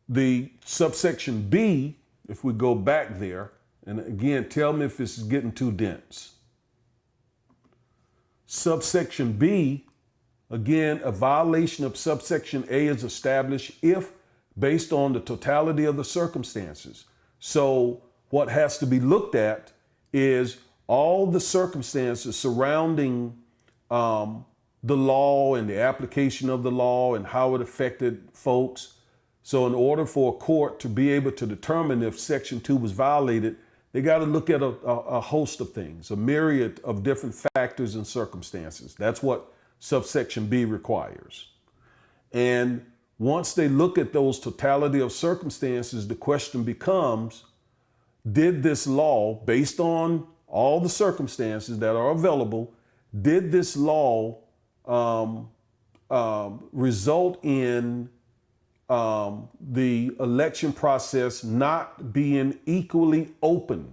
the subsection B, if we go back there, and again, tell me if this is getting too dense. Subsection B, again, a violation of subsection A is established if based on the totality of the circumstances. So what has to be looked at is all the circumstances surrounding the law and the application of the law and how it affected folks. So in order for a court to be able to determine if Section 2 was violated, they got to look at a host of things, a myriad of different factors and circumstances. That's what subsection B requires. And once they look at those totality of circumstances, the question becomes, did this law, based on all the circumstances that are available, did this law result in the election process not being equally open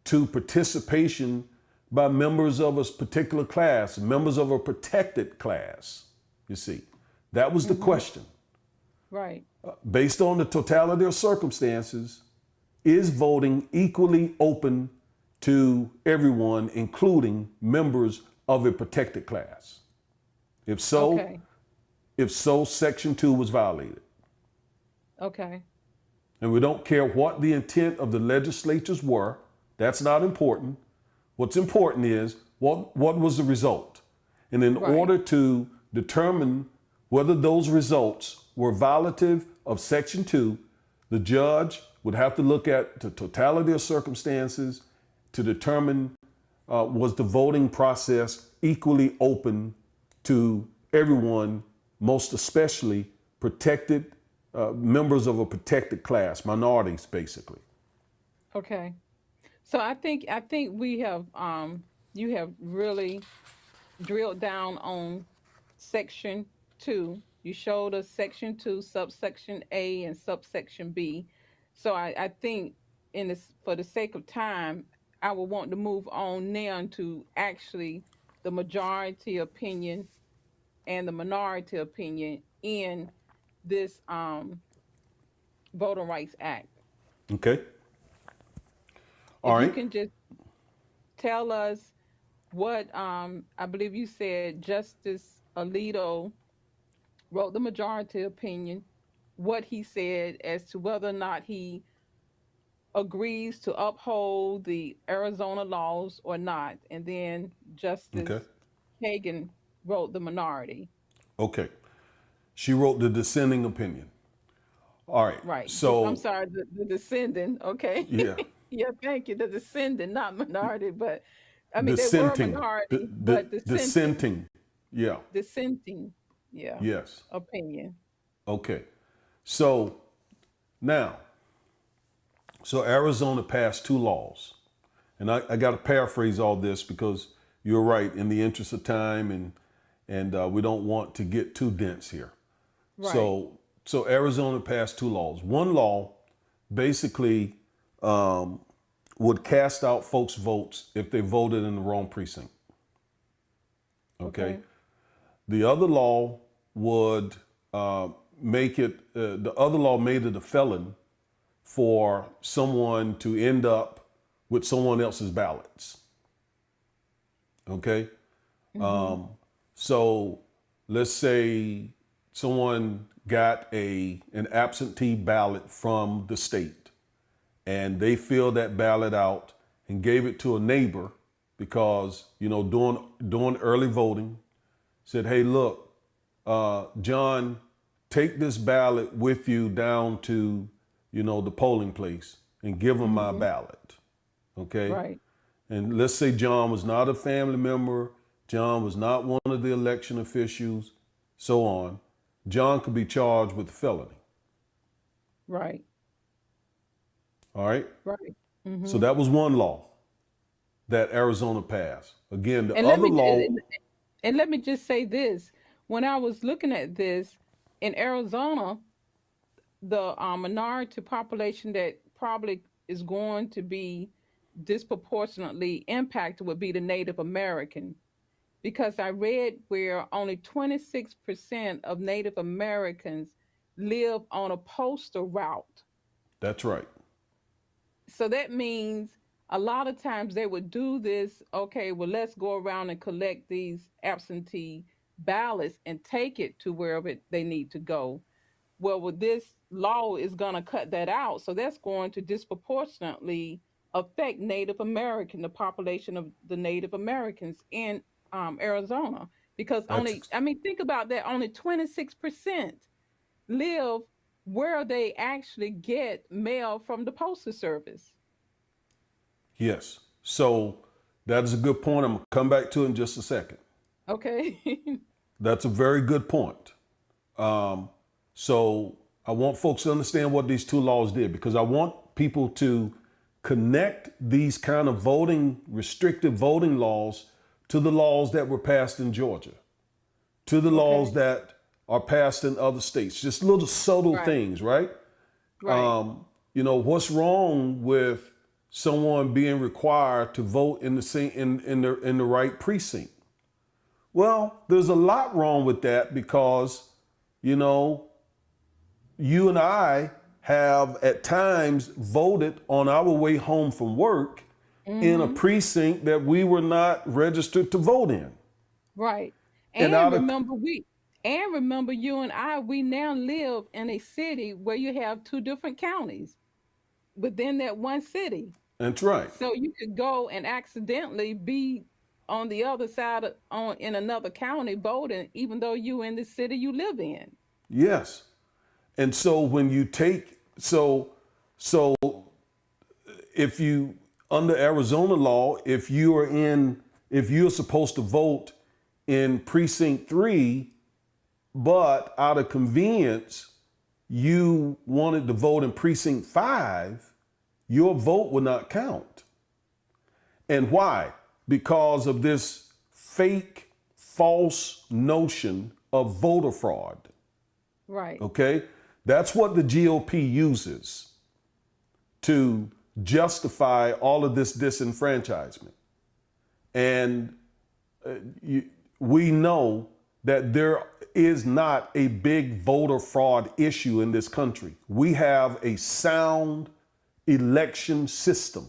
to participation by members of a particular class, members of a protected class? You see, that was the Mm-hmm. question. Right. Based on the totality of circumstances, is voting equally open to everyone, including members of a protected class? If so, Okay. Section 2 was violated. Okay. And we don't care what the intent of the legislatures were. That's not important. What's important is what was the result. And in Right. order to determine whether those results were violative of Section 2, the judge would have to look at the totality of circumstances to determine was the voting process equally open to everyone, most especially protected members of a protected class, minorities, basically. Okay. So I think we have you have really drilled down on section 2. You showed us section 2, subsection A and subsection B. So I think in this, for the sake of time, I would want to move on now to actually the majority opinion and the minority opinion in this Voting Rights Act. Okay. All If you right. can just tell us what I believe you said Justice Alito wrote the majority opinion, what he said as to whether or not he agrees to uphold the Arizona laws or not, and then Okay. Justice Kagan wrote the minority. Okay. She wrote the dissenting opinion. All right. Right. I'm So, sorry, the descending. Okay. yeah, Yeah, thank you. The descending, not minority, but I mean they were dissenting. minority, but dissenting, Dissenting. Yeah. dissenting, yeah, Yes. opinion. Okay. So now, so Arizona passed two laws, and I got to paraphrase all this because you're right. In the interest of time, and we don't want to get too dense here. Right. So Arizona passed two laws. One law basically would cast out folks' votes if they voted in the wrong precinct. Okay. Okay. The other law would make it. The other law made it a felon for someone to end up with someone else's ballots. Okay. Mm-hmm. So let's say someone got an absentee ballot from the state and they filled that ballot out and gave it to a neighbor because doing early voting, said, hey, look, John, take this ballot with you down to the polling place and give him my Mm-hmm. ballot. Okay. Right. And let's say John was not a family member, John was not one of the election officials, so on. John could be charged with felony. Right. All right. Right. So Mm-hmm. that was one law that Arizona passed. Again, the And let other me law, and let me just say this: when I was looking at this in Arizona, the minority population that probably is going to be disproportionately impacted would be the Native American, because I read where only 26% of Native Americans live on a postal route. that's right. So that means a lot of times they would do this. Okay, well, let's go around and collect these absentee ballots and take it to wherever they need to go. Well, with this law is going to cut that out. So that's going to disproportionately affect Native American, the population of the Native Americans in Arizona. Because only, That's I mean, think about that, only 26% live where they actually get mail from the Postal Service. yes. So that is a good point. I'm gonna come back to it in just a second. Okay. That's a very good point. Um, so I want folks to understand what these two laws did because I want people to connect these kind of voting, restrictive voting laws to the laws that were passed in Georgia, to the laws Okay. that are passed in other states. Just little subtle Right. things, right? Right. What's wrong with someone being required to vote in the same in the right precinct? Well, there's a lot wrong with that because, you know, you and I have at times voted on our way home from work in a Mm-hmm. precinct that we were not registered to vote in. Right. And And out of remember we and remember you and I, we now live in a city where you have two different counties within that one city. That's right. So you could go and accidentally be on the other side of, on in another county voting even though you in the city you live in. Yes. And so when you take so if you under Arizona law, if you're supposed to vote in precinct 3, but out of convenience you wanted to vote in precinct 5, your vote would not count. And why? Because of this fake, false notion of voter fraud. Right. Okay? That's what the GOP uses to justify all of this disenfranchisement. And we know that there is not a big voter fraud issue in this country. We have a sound election system.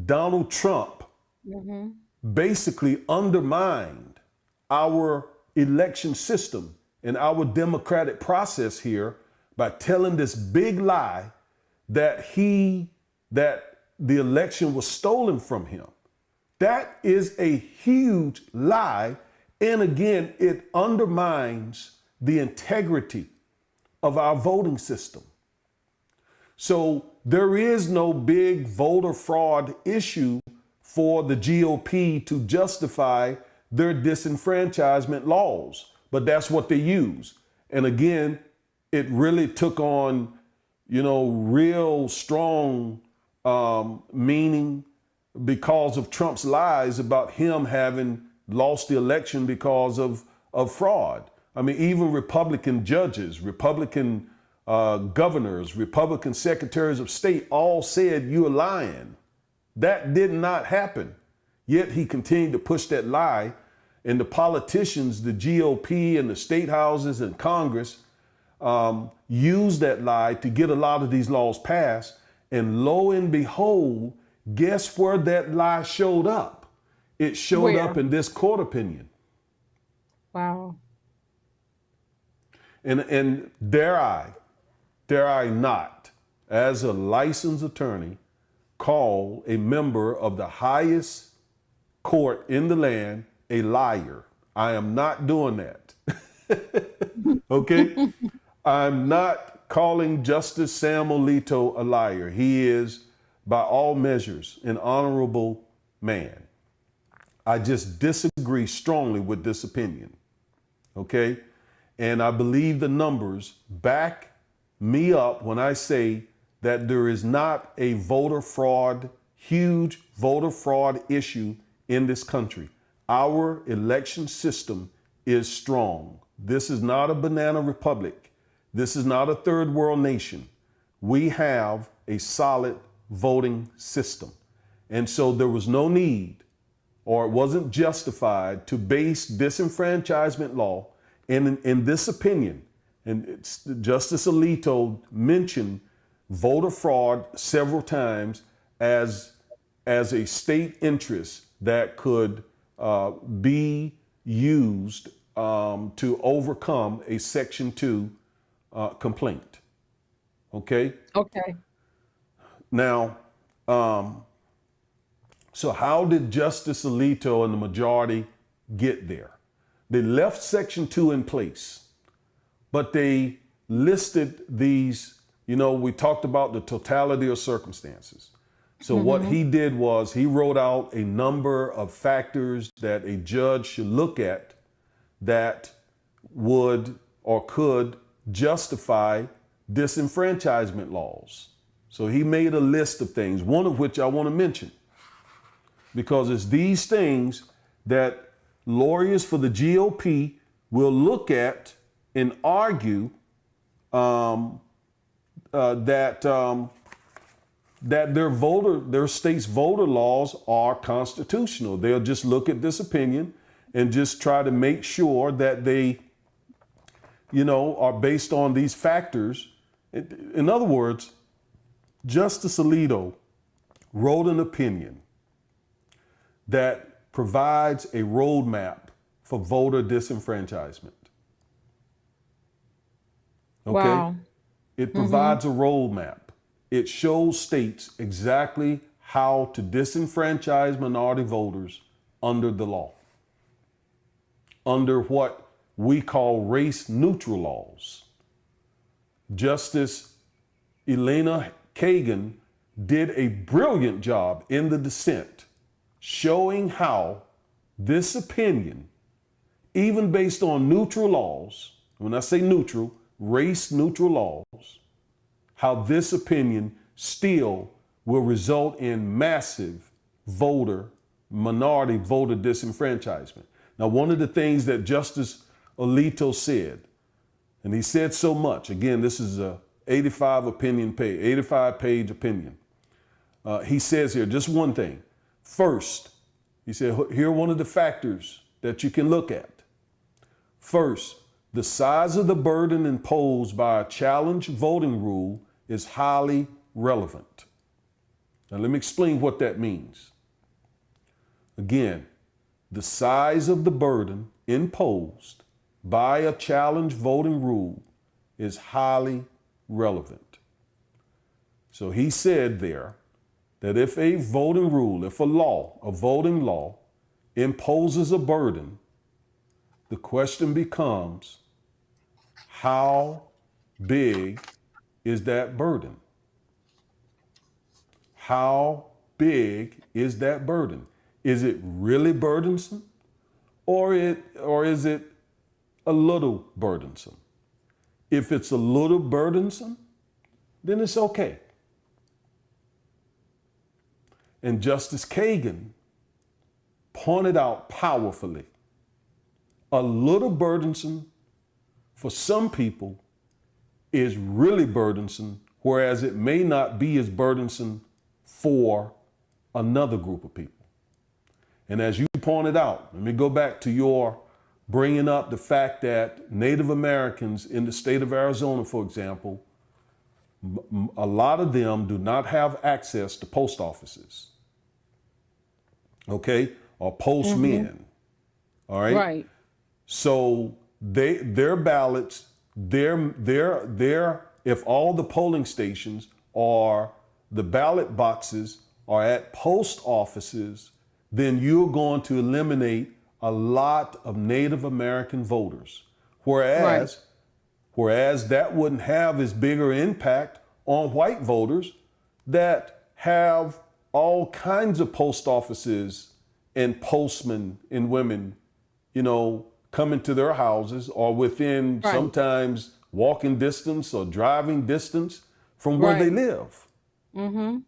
Donald Trump basically undermined our election system and our democratic process here by telling this big lie that the election was stolen from him. That is a huge lie. And again, it undermines the integrity of our voting system. So there is no big voter fraud issue for the GOP to justify their disenfranchisement laws, but that's what they use. And again, it really took on, real strong meaning because of Trump's lies about him having lost the election because of fraud. I mean, even Republican judges, Republican governors, Republican secretaries of state all said you're lying. That did not happen. Yet he continued to push that lie. And the politicians, the GOP and the state houses and Congress used that lie to get a lot of these laws passed. And lo and behold, guess where that lie showed up? It showed Where? up in this court opinion. Wow. And dare I not, as a licensed attorney, call a member of the highest court in the land a liar. I am not doing that. Okay? I'm not calling Justice Sam Alito a liar. He is, by all measures, an honorable man. I just disagree strongly with this opinion. Okay? And I believe the numbers back me up when I say that there is not a huge voter fraud issue in this country. Our election system is strong. This is not a banana republic. This is not a third world nation. We have a solid voting system. And so there was no need, or it wasn't justified, to base disenfranchisement law in this opinion. And Justice Alito mentioned voter fraud several times as a state interest that could be used to overcome a Section 2 complaint. Okay? Okay. Now, so how did Justice Alito and the majority get there? They left Section 2 in place, but they listed these, we talked about the totality of circumstances. So what he did was he wrote out a number of factors that a judge should look at that would or could justify disenfranchisement laws. So he made a list of things, one of which I want to mention, because it's these things that lawyers for the GOP will look at and argue that their state's voter laws are constitutional. They'll just look at this opinion and just try to make sure that they, are based on these factors. In other words, Justice Alito wrote an opinion that provides a roadmap for voter disenfranchisement. Okay? Wow. It provides a roadmap. It shows states exactly how to disenfranchise minority voters under the law, under what we call race-neutral laws. Justice Elena Kagan did a brilliant job in the dissent, showing how this opinion, even based on neutral laws, when I say neutral, race neutral laws, how this opinion still will result in massive minority voter disenfranchisement. Now, one of the things that Justice Alito said, and he said so much, again, this is a 85 page opinion. He says here just one thing. First, he said, here are one of the factors that you can look at. First, the size of the burden imposed by a challenge voting rule is highly relevant. Now, let me explain what that means. Again, the size of the burden imposed by a challenge voting rule is highly relevant. So he said there that if a voting rule, if a voting law imposes a burden, the question becomes, how big is that burden? How big is that burden? Is it really burdensome, or is it a little burdensome? If it's a little burdensome, then it's okay. And Justice Kagan pointed out powerfully, a little burdensome for some people is really burdensome, whereas it may not be as burdensome for another group of people. And as you pointed out, let me go back to your bringing up the fact that Native Americans in the state of Arizona, for example, a lot of them do not have access to post offices, okay, or postmen, all right? Right. So their ballots, if all the polling stations are, the ballot boxes are at post offices, then you're going to eliminate a lot of Native American voters. Whereas that wouldn't have as bigger impact on white voters that have all kinds of post offices and postmen and women, coming to their houses or within sometimes walking distance or driving distance from where they live. Mm-hmm.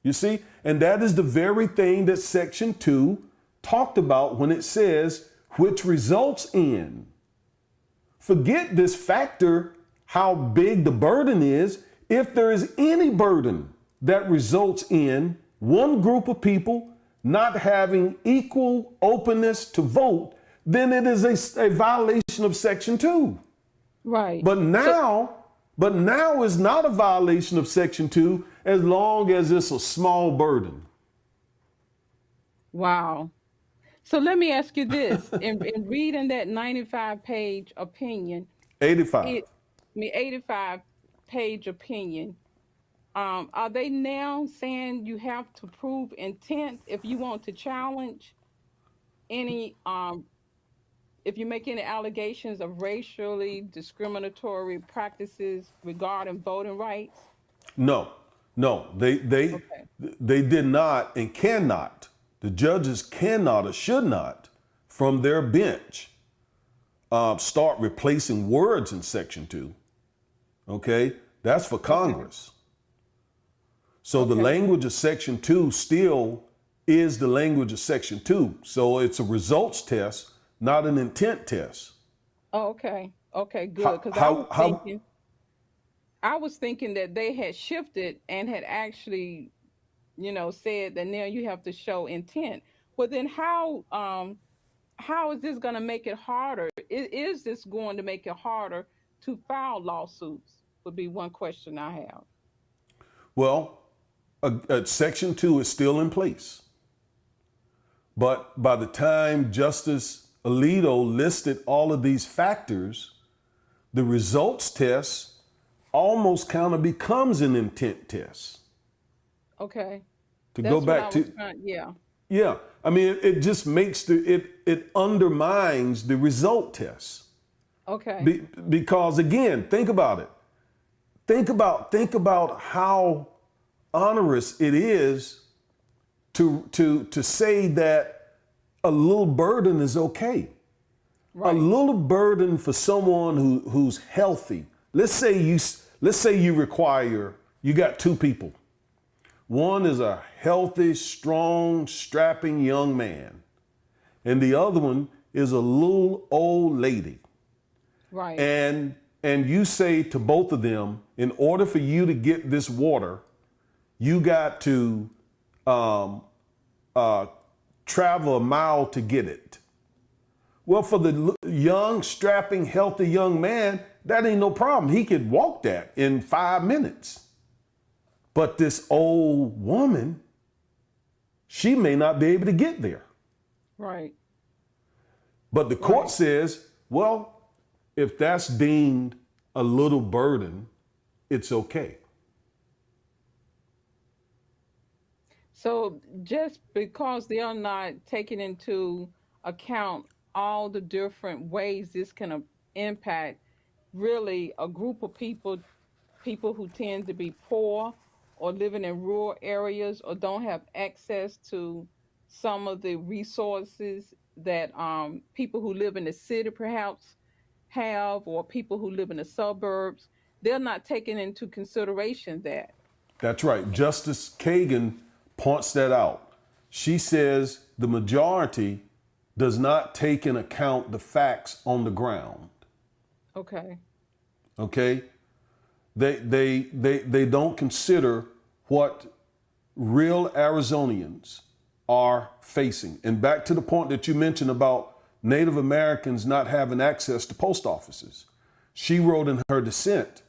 You see? And that is the very thing that Section 2 talked about when it says, which results in. Forget this factor, how big the burden is. If there is any burden that results in one group of people not having equal openness to vote, then it is a violation of Section 2. Right. But now it's not a violation of Section 2 as long as it's a small burden. Wow. So let me ask you this. In reading that 95-page opinion, 85. 85-page opinion, are they now saying you have to prove intent if you want to challenge any, if you make any allegations of racially discriminatory practices regarding voting rights? No, they Okay. did not and cannot. The judges cannot or should not, from their bench, start replacing words in Section 2. Okay, that's for Congress. So the language of Section 2 still is the language of Section 2. So it's a results test, not an intent test. Oh, okay. Okay, good. Because I was thinking that they had shifted and had actually, said that now you have to show intent. Well, then how is this going to make it harder? Is this going to make it harder to file lawsuits? Would be one question I have. Well, Section 2 is still in place. But by the time Justice Alito listed all of these factors, the results test almost kind of becomes an intent test. Okay. To That's go back to, yeah. I mean, it just makes it undermines the result test. Okay. Because again, think about it. Think about how onerous it is to say that a little burden is okay. Right. A little burden for someone who's healthy, Let's say you require, you got two people. One is a healthy, strong, strapping young man, and the other one is a little old lady. Right. And you say to both of them, in order for you to get this water, you got to um, uh, travel a mile to get it. Well, for the young, strapping, healthy young man, that ain't no problem. He could walk that in 5 minutes. But this old woman, she may not be able to get there. Right. But the court Right. says, well, if that's deemed a little burden, it's okay. So just because they are not taking into account all the different ways this can impact really a group of people who tend to be poor or living in rural areas or don't have access to some of the resources that people who live in the city perhaps have, or people who live in the suburbs, they're not taking into consideration that. That's right. Justice Kagan points that out. She says the majority does not take in account the facts on the ground. Okay. Okay? They don't consider what real Arizonians are facing. And back to the point that you mentioned about Native Americans not having access to post offices. She wrote in her dissent,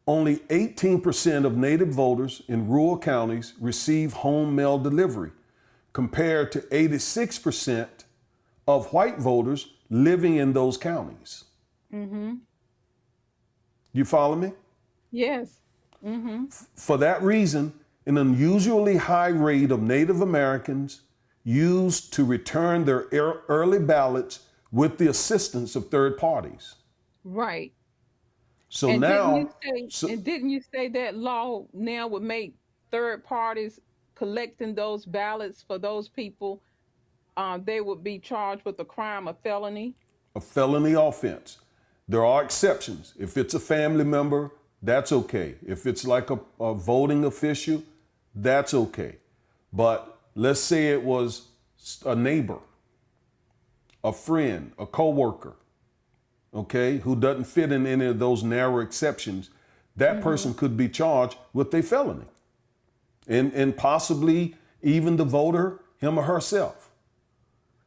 only 18% of Native voters in rural counties receive home mail delivery, compared to 86% of white voters living in those counties. Mm-hmm. You follow me? Yes. Mm-hmm. For that reason, an unusually high rate of Native Americans used to return their early ballots with the assistance of third parties. Right. So And didn't you now, say so, and didn't you say that law now would make third parties collecting those ballots for those people, they would be charged with a crime, a felony? a felony offense. There are exceptions. If it's a family member, that's okay. If it's like a voting official, that's okay. But let's say it was a neighbor, a friend, a coworker, okay, who doesn't fit in any of those narrow exceptions, that Mm-hmm. person could be charged with a felony and possibly even the voter, him or herself.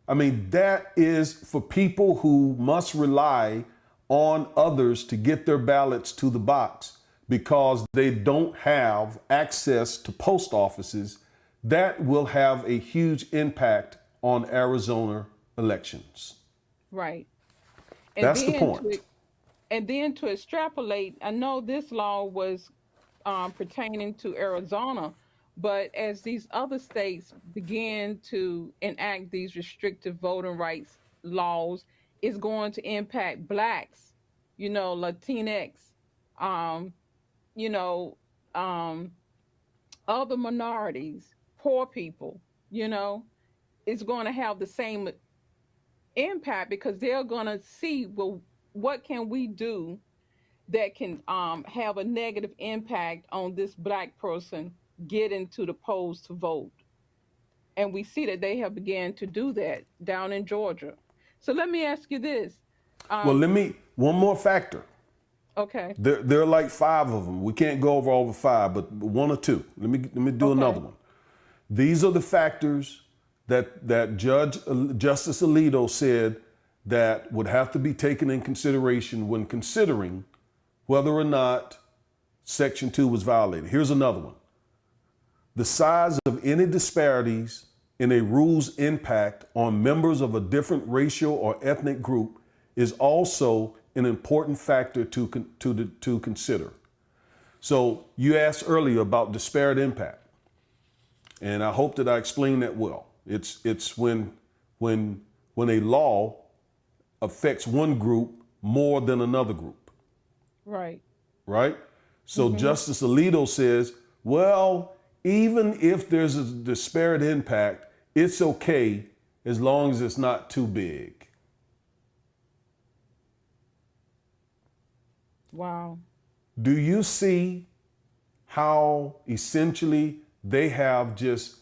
I mean, that is for people who must rely on others to get their ballots to the box because they don't have access to post offices. That will have a huge impact on Arizona elections. Right. And That's the then point. to extrapolate, I know this law was pertaining to Arizona, but as these other states begin to enact these restrictive voting rights laws, it's going to impact blacks, Latinx, um, you know, um, other minorities, poor people, you know, it's going to have the same impact because they're going to see, well, what can we do that can have a negative impact on this black person getting to the polls to vote. And we see that they have began to do that down in Georgia. So let me ask you this. Well, Um, one more factor. okay, There are like five of them. We can't go over all the five, but one or two. Let me do another okay, one. These are the factors that Justice Alito said that would have to be taken in consideration when considering whether or not Section 2 was violated. Here's another one. The size of any disparities in a rule's impact on members of a different racial or ethnic group is also an important factor to consider. So you asked earlier about disparate impact, and I hope that I explained that well. It's when a law affects one group more than another group, right. right? So Mm-hmm. Justice Alito says, well, even if there's a disparate impact, it's okay as long as it's not too big. Wow. Do you see how essentially they have just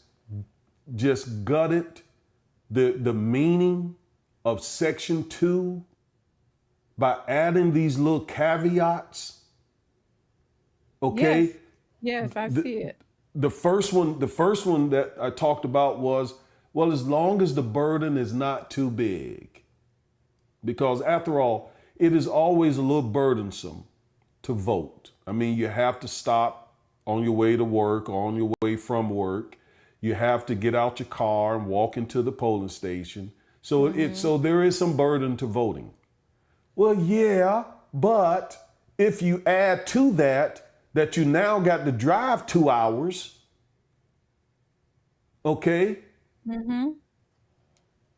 gutted the meaning of section 2 by adding these little caveats? Okay? Yes. Yes, I The, see it. the first one that I talked about was, well, as long as the burden is not too big. Because after all, it is always a little burdensome to vote. I mean, you have to stop on your way to work or on your way from work. You have to get out your car and walk into the polling station. Mhm. So there is some burden to voting. Well, yeah, but if you add to that you now got to drive 2 hours, okay, Mhm.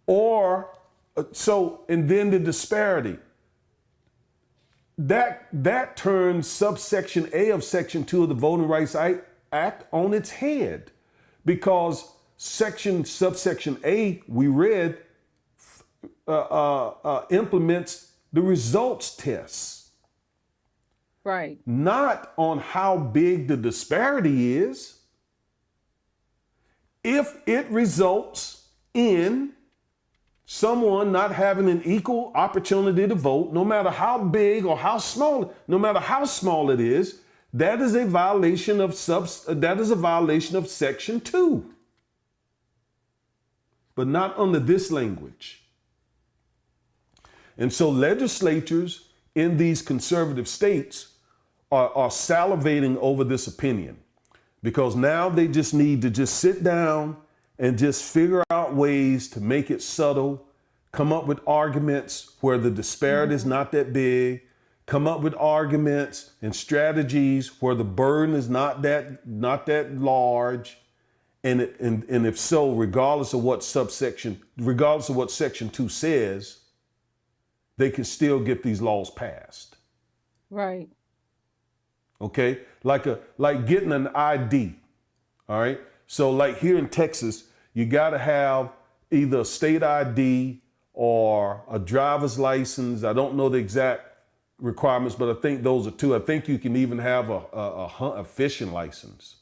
or and then the disparity. That turns subsection A of section 2 of the Voting Rights Act on its head, because subsection A we read implements the results tests, Right. not on how big the disparity is. If it results in someone not having an equal opportunity to vote, no matter how big or how small, no matter how small it is, that is a violation of section 2, but not under this language. And so legislatures in these conservative states are salivating over this opinion, because now they just need to just sit down and just figure out ways to make it subtle, come up with arguments where the disparity is Mhm. not that big, come up with arguments and strategies where the burden is not that large, and if so, regardless of what section 2 says, they can still get these laws passed. Right. Okay, like getting an ID. All right. So like here in Texas, you got to have either a state ID or a driver's license. I don't know the exact requirements, but I think those are two. I think you can even have a fishing license.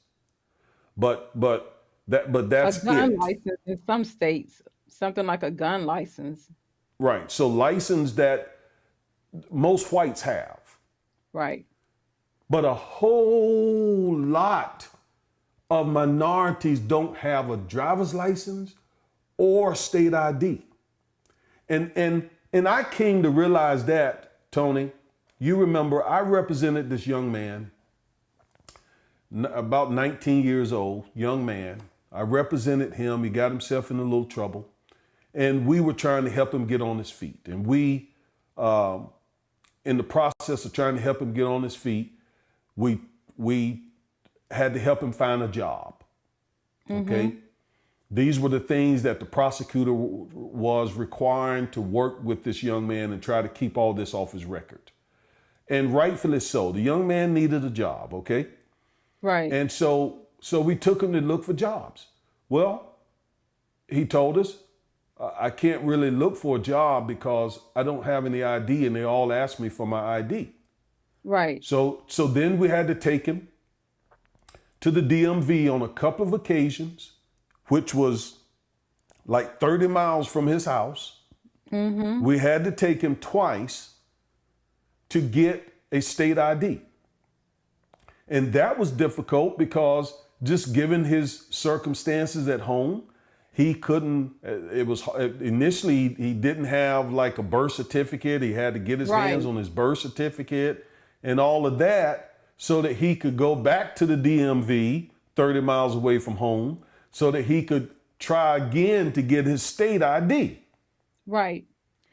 But A that's gun it. license in some states, something like a gun license. Right. So license that most whites have, Right. but a whole lot of minorities don't have a driver's license or state ID. And I came to realize that, Tony, you remember I represented this young man, about 19 years old, young man. I represented him. He got himself in a little trouble. And we were trying to help him get on his feet. And um, in the process of trying to help him get on his feet, we we had to help him find a job. Okay. Mhm. These were the things that the prosecutor was requiring to work with this young man and try to keep all this off his record. And rightfully so. The young man needed a job, okay? Right. And so we took him to look for jobs. Well, he told us, I can't really look for a job because I don't have any ID, and they all asked me for my ID. Right. So then we had to take him to the DMV on a couple of occasions, which was like 30 miles from his house. Mhm. We had to take him twice to get a state ID. And that was difficult because just given his circumstances at home, he couldn't, it was initially, he didn't have like a birth certificate. He had to get his hands Right. on his birth certificate and all of that so that he could go back to the DMV 30 miles away from home so that he could try again to get his state ID. Right.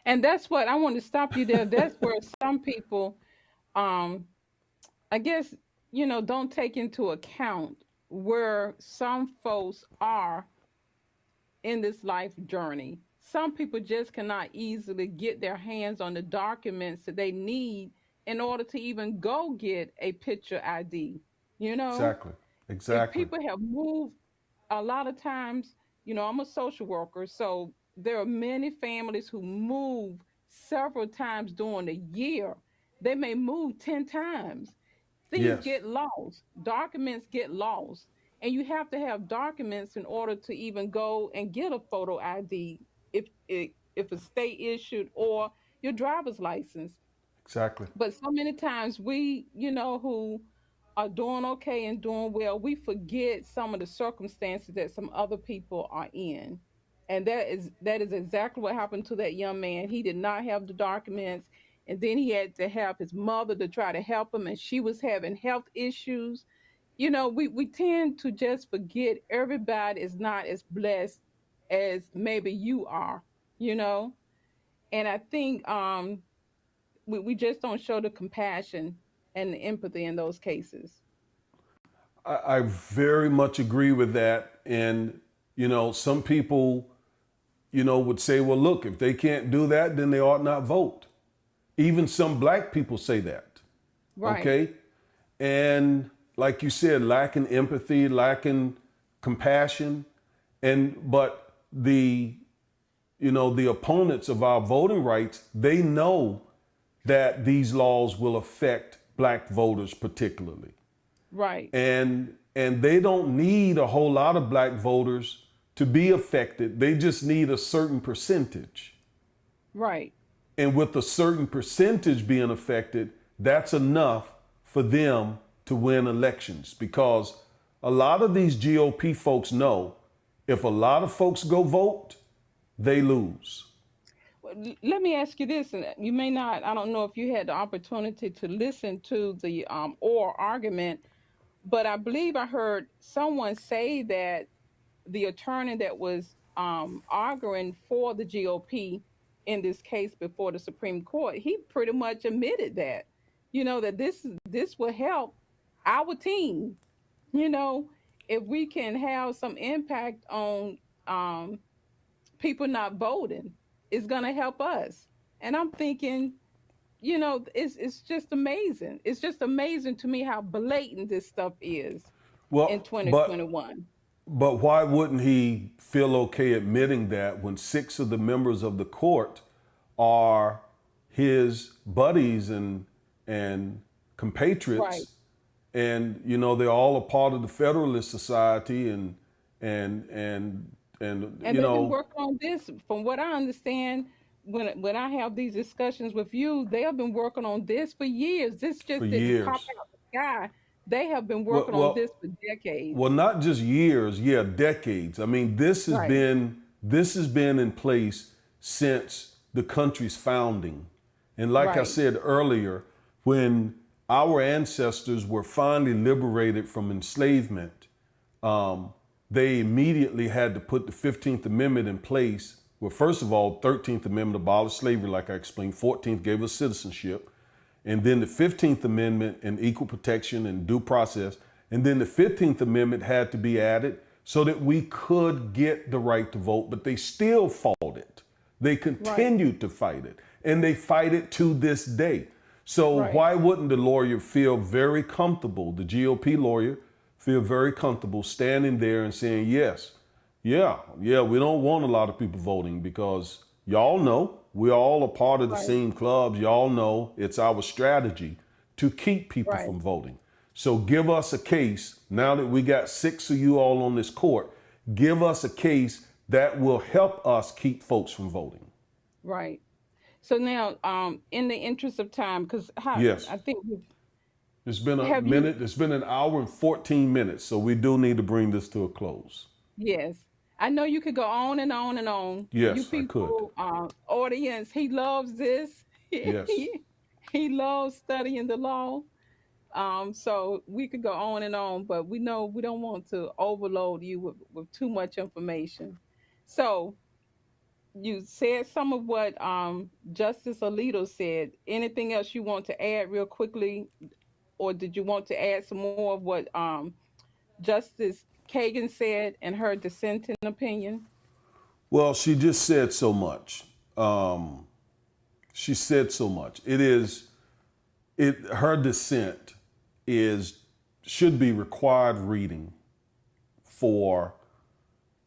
And that's what I want to stop you there. That's where some people, um, I guess, don't take into account where some folks are in this life journey. Some people just cannot easily get their hands on the documents that they need in order to even go get a picture ID. You know, Exactly. if Exactly. people have moved a lot of times, I'm a social worker, so there are many families who move several times during the year. They may move 10 times. things Yes. get lost, documents get lost, and you have to have documents in order to even go and get a photo ID if a state issued or your driver's license. Exactly. But so many times we, who are doing okay and doing well, we forget some of the circumstances that some other people are in. And that is exactly what happened to that young man. He did not have the documents, and then he had to have his mother to try to help him, and she was having health issues. We tend to just forget everybody is not as blessed as maybe you are, you know. And I think we just don't show the compassion and the empathy in those cases. I very much agree with that. And, some people, would say, well, look, if they can't do that, then they ought not vote. Even some black people say that. Right, Okay. And like you said, lacking empathy, lacking compassion. But the opponents of our voting rights, they know that these laws will affect black voters particularly. right, And they don't need a whole lot of black voters to be affected. They just need a certain percentage. right, And with a certain percentage being affected, that's enough for them to win elections, because a lot of these GOP folks know if a lot of folks go vote, they lose. Well, let me ask you this, and you may not. I don't know if you had the opportunity to listen to the oral argument, but I believe I heard someone say that the attorney that was arguing for the GOP in this case before the Supreme Court, he pretty much admitted that, that this will help our team. You know, if we can have some impact on people not voting, it's gonna help us. And I'm thinking, it's just amazing. It's just amazing to me how blatant this stuff is in Well, but 2021. but why wouldn't he feel okay admitting that when six of the members of the court are his buddies and Right. compatriots, and they're all a part of the Federalist Society, and and and And they've been working on this, from what I understand. When I have these discussions with you, they have been working on this for years. This for just didn't pop years. out the sky. They have been Well, working on this well, for well, decades. not just years, yeah, decades. I mean, Right. this has been in place since the country's founding. And like I Right. said earlier, when our ancestors were finally liberated from enslavement, um, they immediately had to put the 15th Amendment in place. Well, first of all, 13th Amendment abolished slavery, like I explained. 14th gave us citizenship. And then the 15th Amendment and equal protection and due process. And then the 15th Amendment had to be added so that we could get the right to vote, but they still fought it. They Right. continued to fight it, and they fight it to this day. So Right. why wouldn't the lawyer feel very comfortable, the GOP lawyer feel very comfortable standing there and saying, yes, yeah, we don't want a lot of people voting because y'all know we're all a part of the Right. same clubs. Y'all know it's our strategy to keep people Right. from voting. So give us a case. Now that we got six of you all on this court, give us a case that will help us keep folks from voting. Right. So now, in the interest of time, because Yes. I think It's been a have you. minute. It's been an hour and 14 minutes. So we do need to bring this to a close. Yes. I know you could go on and on and on. You Yes, I could. people, audience, he loves this. Yes. He loves studying the law. So we could go on and on, but we know we don't want to overload you with too much information. So you said some of what Justice Alito said. Anything else you want to add real quickly, or did you want to add some more of what Justice Kagan said in her dissenting opinion? Well, she just said so much. Um, she said so much. Her dissent is should be required reading for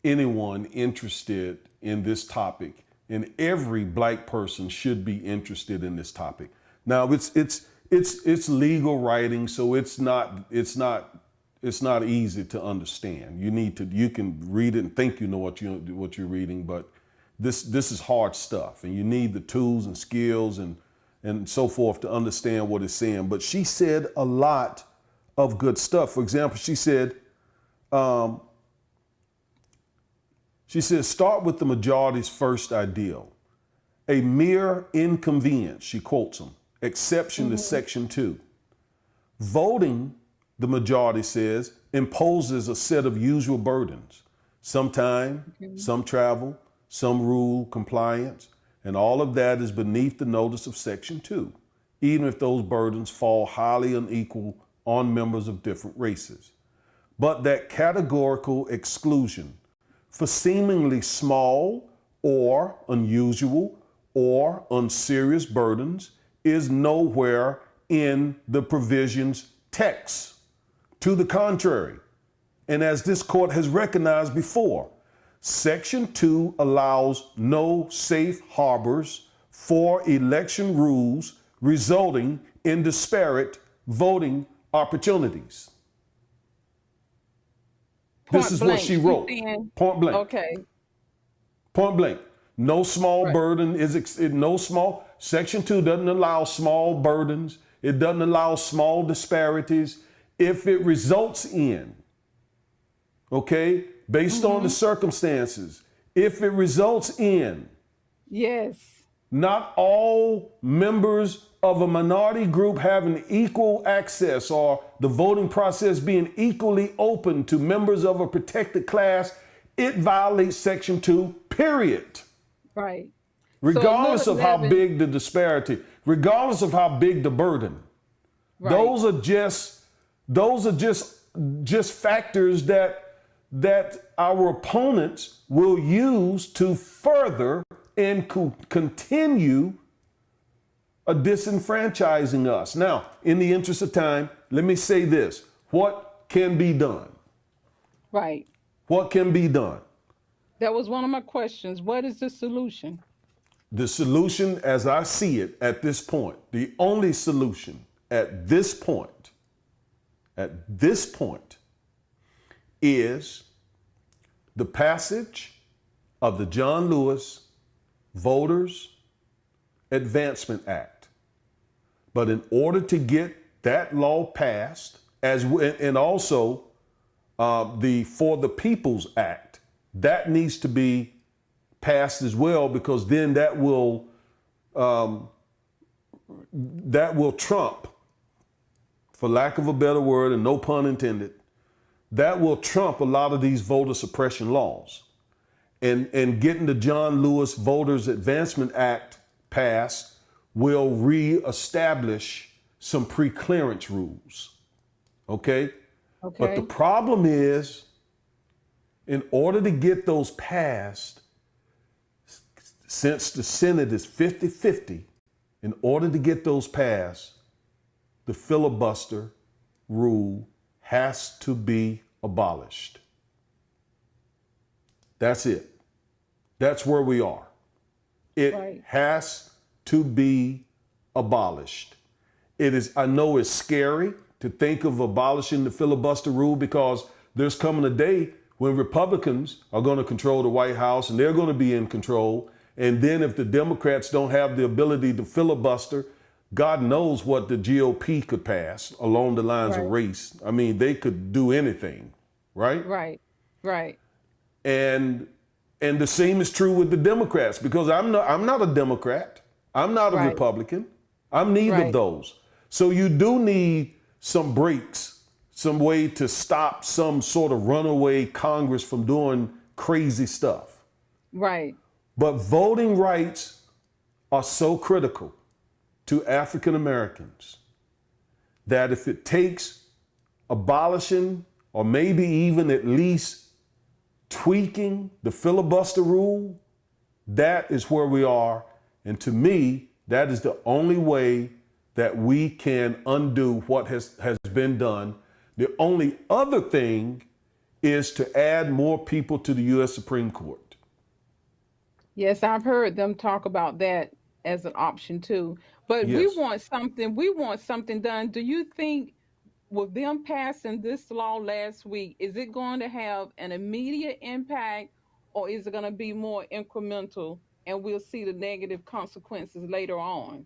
anyone interested in this topic, and every black person should be interested in this topic. Now, it's legal writing, so it's not easy to understand. You can read it and think you know what you're reading, but this is hard stuff, and you need the tools and skills and so forth to understand what it's saying. But she said a lot of good stuff. For example, um, she said, start with the majority's first ideal. A mere inconvenience, she quotes him, exception to Section 2. Voting, the majority says, imposes a set of usual burdens. Some time, some travel, some rule compliance, and all of that is beneath the notice of Section 2, even if those burdens fall highly unequal on members of different races. But that categorical exclusion for seemingly small or unusual or unserious burdens is nowhere in the provision's text. To the contrary, and as this court has recognized before, Section 2 allows no safe harbors for election rules resulting in disparate voting opportunities. This is what she wrote. Point blank. Okay. Point blank. No small Right. burden no small. Section 2 doesn't allow small burdens. It doesn't allow small disparities if it results in, okay, based on the circumstances, if it results in Yes. not all members of a minority group having equal access or the voting process being equally open to members of a protected class, it violates Section 2, period. Right. Regardless So of how 11, big the disparity, regardless of how big the burden. right. Those are just factors that our opponents will use to further and continue disenfranchising us. Now, in the interest of time, let me say this. What can be done? Right. What can be done? That was one of my questions. What is the solution? The solution, as I see it at this point, the only solution at this point, is the passage of the John Lewis Voters Advancement Act. But in order to get that law passed, and also the For the People's Act, that needs to be passed as well, because then that will trump, for lack of a better word and no pun intended, that will trump a lot of these voter suppression laws. And getting the John Lewis Voters Advancement Act passed will reestablish some pre-clearance rules. Okay? But the Okay. problem is, in order to get those passed, since the Senate is 50-50, in order to get those passed, the filibuster rule has to be abolished. That's it. That's where we are. It Right. has to be abolished. I know it's scary to think of abolishing the filibuster rule, because there's coming a day when Republicans are going to control the White House and they're going to be in control. And then if the Democrats don't have the ability to filibuster, God knows what the GOP could pass along the lines of Right. race. I mean, they could do anything, right? Right. Right. And the same is true with the Democrats, because I'm not a Democrat. I'm not a Right. Republican. I'm neither of Right. those. So you do need some breaks, some way to stop some sort of runaway Congress from doing crazy stuff. Right. But voting rights are so critical to African Americans that if it takes abolishing, or maybe even at least tweaking the filibuster rule, that is where we are. And to me, that is the only way that we can undo what has been done. The only other thing is to add more people to the U.S. Supreme Court. Yes, I've heard them talk about that as an option too. But Yes. we want something done. Do you think with them passing this law last week, is it going to have an immediate impact, or is it going to be more incremental and we'll see the negative consequences later on?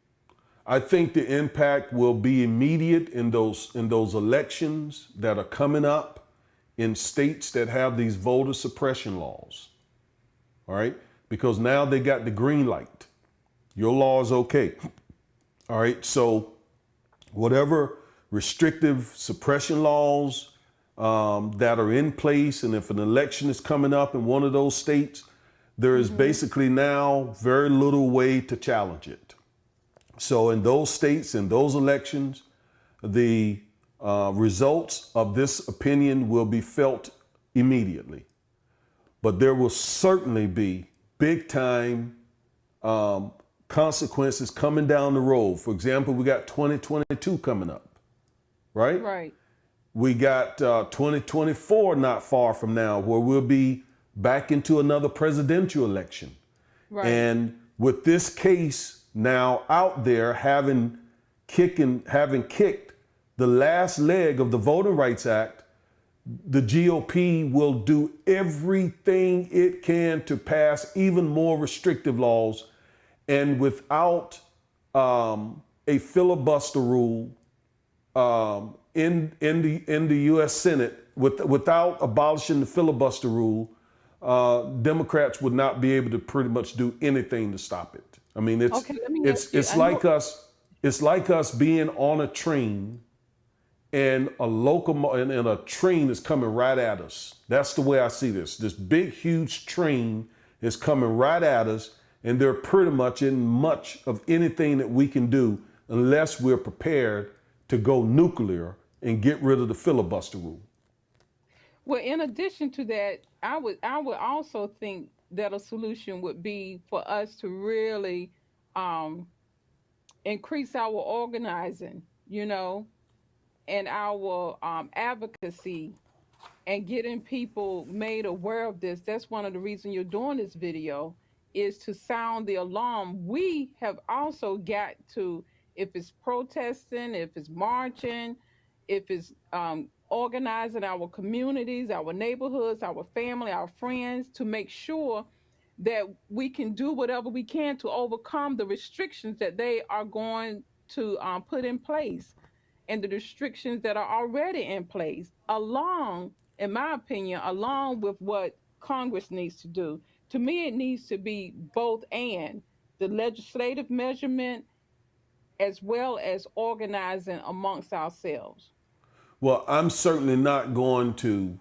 I think the impact will be immediate in those elections that are coming up in states that have these voter suppression laws. All right? Because now they got the green light. Your law is okay. All right? So whatever restrictive suppression laws that are in place, and if an election is coming up in one of those states, there is Mm-hmm. basically now very little way to challenge it. So in those states, in those elections, the results of this opinion will be felt immediately. But there will certainly be big time consequences coming down the road. For example, we got 2022 coming up, right? Right, We got 2024 not far from now, where we'll be back into another presidential election. right. And with this case now out there having kicked the last leg of the Voting Rights Act, the GOP will do everything it can to pass even more restrictive laws. And without a filibuster rule in the U.S. Senate, without abolishing the filibuster rule, Democrats would not be able to pretty much do anything to stop it. I mean, Okay, let me ask you. it's I know. like us. It's like us being on a train and and a train is coming right at us. That's the way I see this. This big, huge train is coming right at us, and they're pretty much in much of anything that we can do unless we're prepared to go nuclear and get rid of the filibuster rule. Well, in addition to that, I would also think that a solution would be for us to really um, increase our organizing, and our advocacy, and getting people made aware of this. That's one of the reasons you're doing this video, is to sound the alarm. We have also got to, if it's protesting, if it's marching, if it's organizing our communities, our neighborhoods, our family, our friends, to make sure that we can do whatever we can to overcome the restrictions that they are going to put in place, and the restrictions that are already in place, along, in my opinion, along with what Congress needs to do. To me, it needs to be both and the legislative measurement as well as organizing amongst ourselves. Well, I'm certainly not going to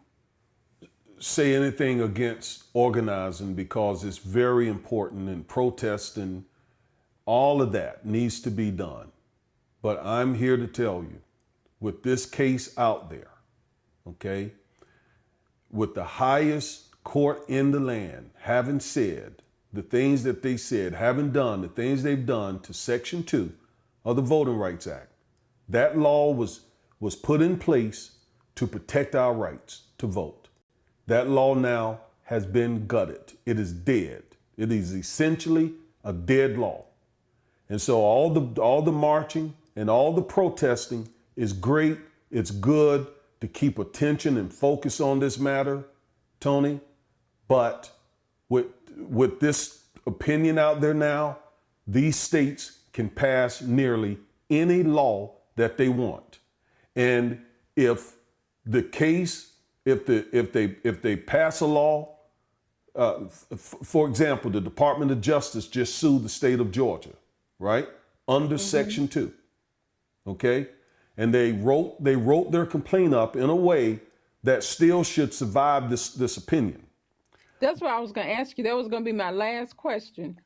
say anything against organizing because it's very important, and protesting, all of that needs to be done. But I'm here to tell you, with this case out there, okay, with the highest court in the land having said the things that they said, having done the things they've done to Section 2 of the Voting Rights Act, that law was put in place to protect our rights to vote. That law now has been gutted. It is dead. It is essentially a dead law. And so all the marching and all the protesting is great. It's good to keep attention and focus on this matter, Tony. But with this opinion out there now, these states can pass nearly any law that they want. And if the case, if they pass a law, for example, the Department of Justice just sued the state of Georgia, right? Under Hmm. Section 2. Okay? And they wrote their complaint up in a way that still should survive this opinion. That's what I was going to ask you. That was going to be my last question.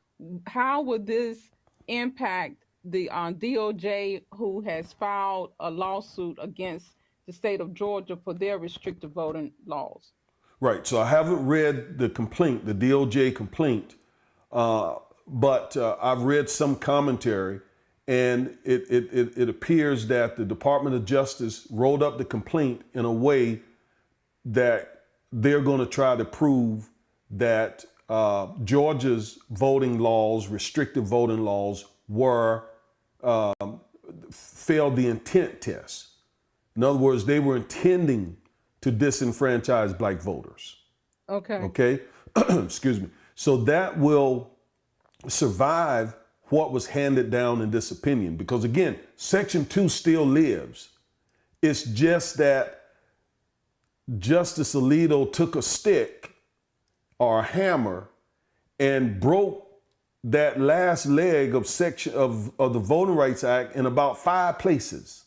How would this impact the DOJ, who has filed a lawsuit against the state of Georgia for their restrictive voting laws? Right. So I haven't read the complaint, the DOJ complaint, but I've read some commentary, and it appears that the Department of Justice wrote up the complaint in a way that they're going to try to prove that Georgia's voting laws, restrictive voting laws, were failed the intent test. In other words, they were intending to disenfranchise black voters. Okay. Okay, excuse me. So that will survive what was handed down in this opinion, because again, Section 2 still lives. It's just that Justice Alito took a stick or a hammer and broke that last leg of the Voting Rights Act in about 5 places.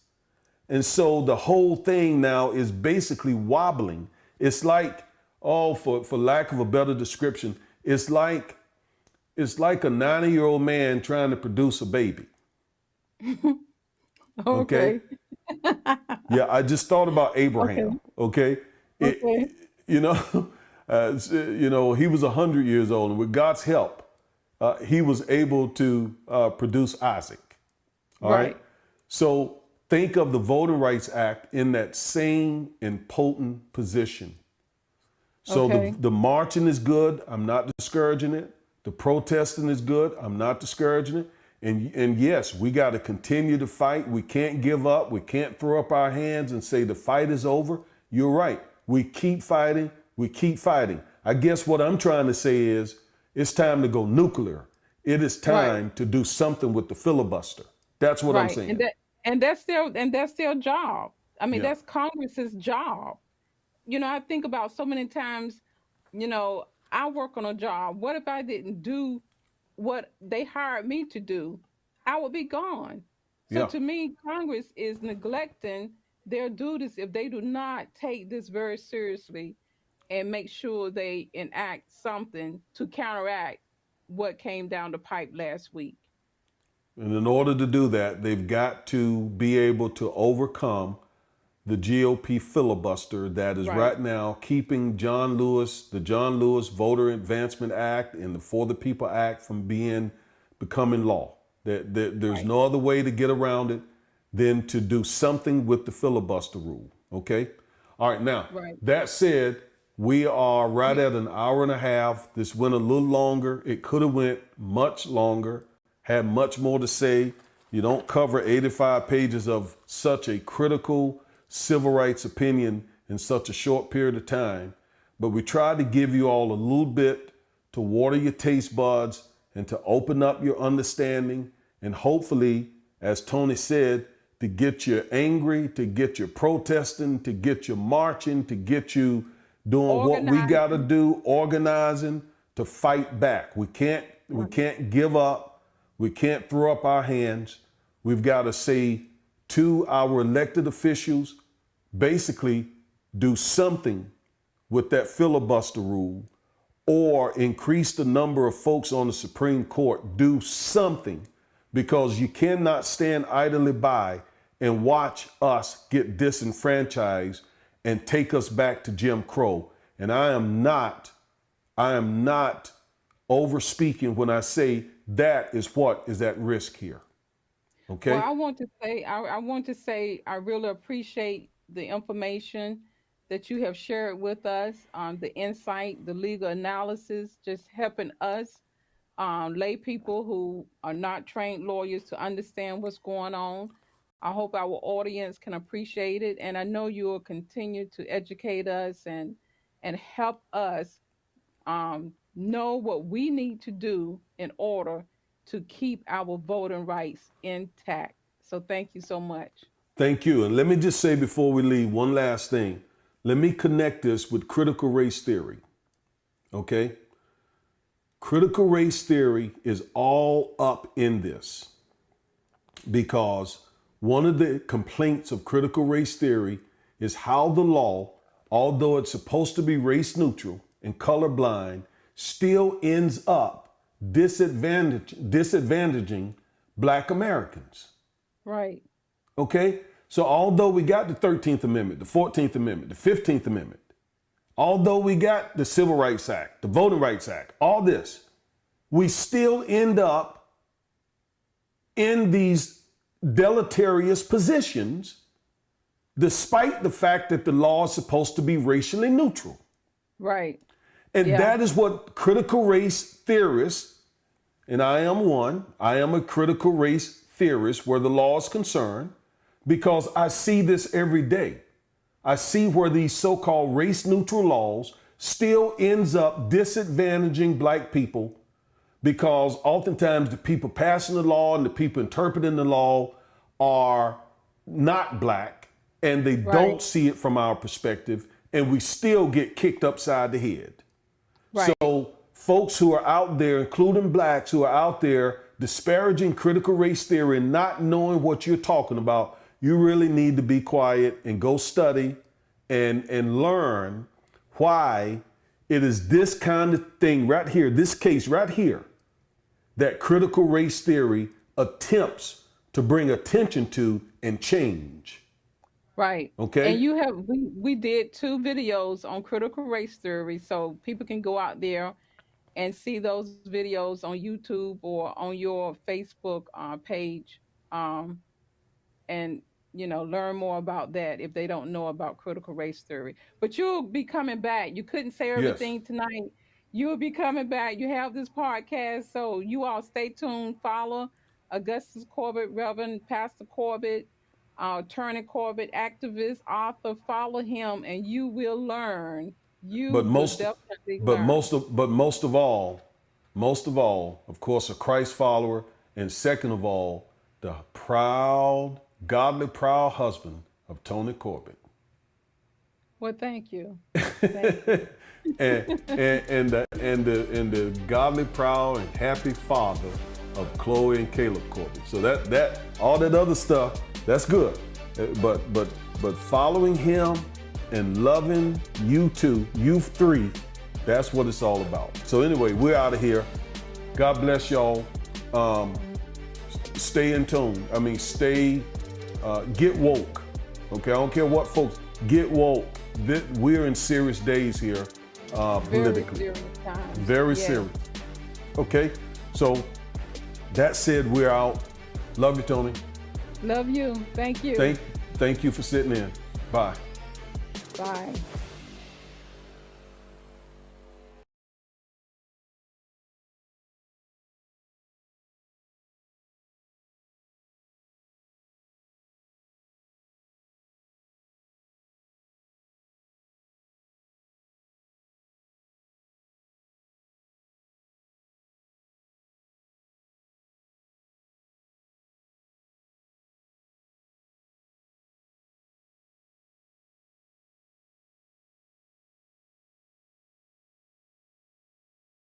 And so the whole thing now is basically wobbling. It's like, for lack of a better description, it's like a 90-year-old man trying to produce a baby. Okay. Okay. Yeah, I just thought about Okay. Abraham. Okay. Okay. You know, he was 100 years old, and with God's help, he was able to produce Isaac. All right. Right. So think of the Voting Rights Act in that same impotent position. So Okay. the marching is good. I'm not discouraging it. The protesting is good. I'm not discouraging it. And yes, we got to continue to fight. We can't give up. We can't throw up our hands and say the fight is over. You're right. We keep fighting. We keep fighting. I guess what I'm trying to say is it's time to go nuclear. It is time Right. to do something with the filibuster. That's what I'm Right. saying. And that's their job. I mean, Yeah. that's Congress's job. I think about so many times, I work on a job. What if I didn't do what they hired me to do? I would be gone. So Yeah. to me, Congress is neglecting their duties if they do not take this very seriously and make sure they enact something to counteract what came down the pipe last week. And in order to do that, they've got to be able to overcome the GOP filibuster that is Right. right now keeping the John Lewis Voter Advancement Act and the For the People Act from becoming law. There's Right. no other way to get around it than to do something with the filibuster rule. Okay? All right, now, Right. that said, we are right at an hour and a half. This went a little longer. It could have went much longer, had much more to say. You don't cover 85 pages of such a critical civil rights opinion in such a short period of time. But we tried to give you all a little bit to water your taste buds and to open up your understanding. And hopefully, as Tony said, to get you angry, to get you protesting, to get you marching, to get you doing what we got to Organizing. do, organizing to fight back. We Right. can't give up. We can't throw up our hands. We've got to say to our elected officials, basically do something with that filibuster rule or increase the number of folks on the Supreme Court. Do something, because you cannot stand idly by and watch us get disenfranchised and take us back to Jim Crow. And I am not over speaking when I say that is what is at risk here. Well, Okay? I want to say I really appreciate the information that you have shared with us, the insight, the legal analysis, just helping us, lay people who are not trained lawyers, to understand what's going on. I hope our audience can appreciate it, and I know you will continue to educate us and help us know what we need to do in order to keep our voting rights intact. So thank you so much. Thank you. And let me just say before we leave one last thing. Let me connect this with critical race theory. Okay? Critical race theory is all up in this because one of the complaints of critical race theory is how the law, although it's supposed to be race neutral and colorblind, still ends up disadvantaging Black Americans. Right. Okay? So although we got the 13th Amendment, the 14th Amendment, the 15th Amendment, although we got the Civil Rights Act, the Voting Rights Act, all this, we still end up in these deleterious positions despite the fact that the law is supposed to be racially neutral. Right. And Yeah. that is what critical race theorists, and I am one, I am a critical race theorist where the law is concerned, because I see this every day. I see where these so-called race neutral laws still ends up disadvantaging black people, because oftentimes the people passing the law and the people interpreting the law are not black, and they Right. don't see it from our perspective, and we still get kicked upside the head. Right. So folks who are out there, including blacks who are out there disparaging critical race theory and not knowing what you're talking about, you really need to be quiet and go study and learn why it is this kind of thing right here, this case right here, that critical race theory attempts to bring attention to and change. Right. And Okay? you have we did two videos on critical race theory, so people can go out there and see those videos on YouTube or on your Facebook page, um, and learn more about that if they don't know about critical race theory. But you'll be coming back. You couldn't say Yes. everything tonight. You'll be coming back. You have this podcast, so you all stay tuned. Follow Augustus Corbett, Reverend Pastor Corbett, Attorney Corbett, activist, author. Follow him, and you will learn. You But will most definitely but learn. most of but most of all, of course, a Christ follower, and second of all, the proud, godly proud husband of Tony Corbett. Well, thank you. Thank you. And the godly proud and happy father of Chloe and Caleb Corbett. So that all that other stuff, that's good. But following him and loving you two, you three, that's what it's all about. So anyway, we're out of here. God bless y'all. Stay in tune. I mean, get woke. Okay, I don't care what folks, get woke. We're in serious days here, Very politically. serious times. Very Yes. serious. Okay, so that said, we're out. Love you, Tony. Love you. Thank you. Thank you for sitting in. Bye. Bye.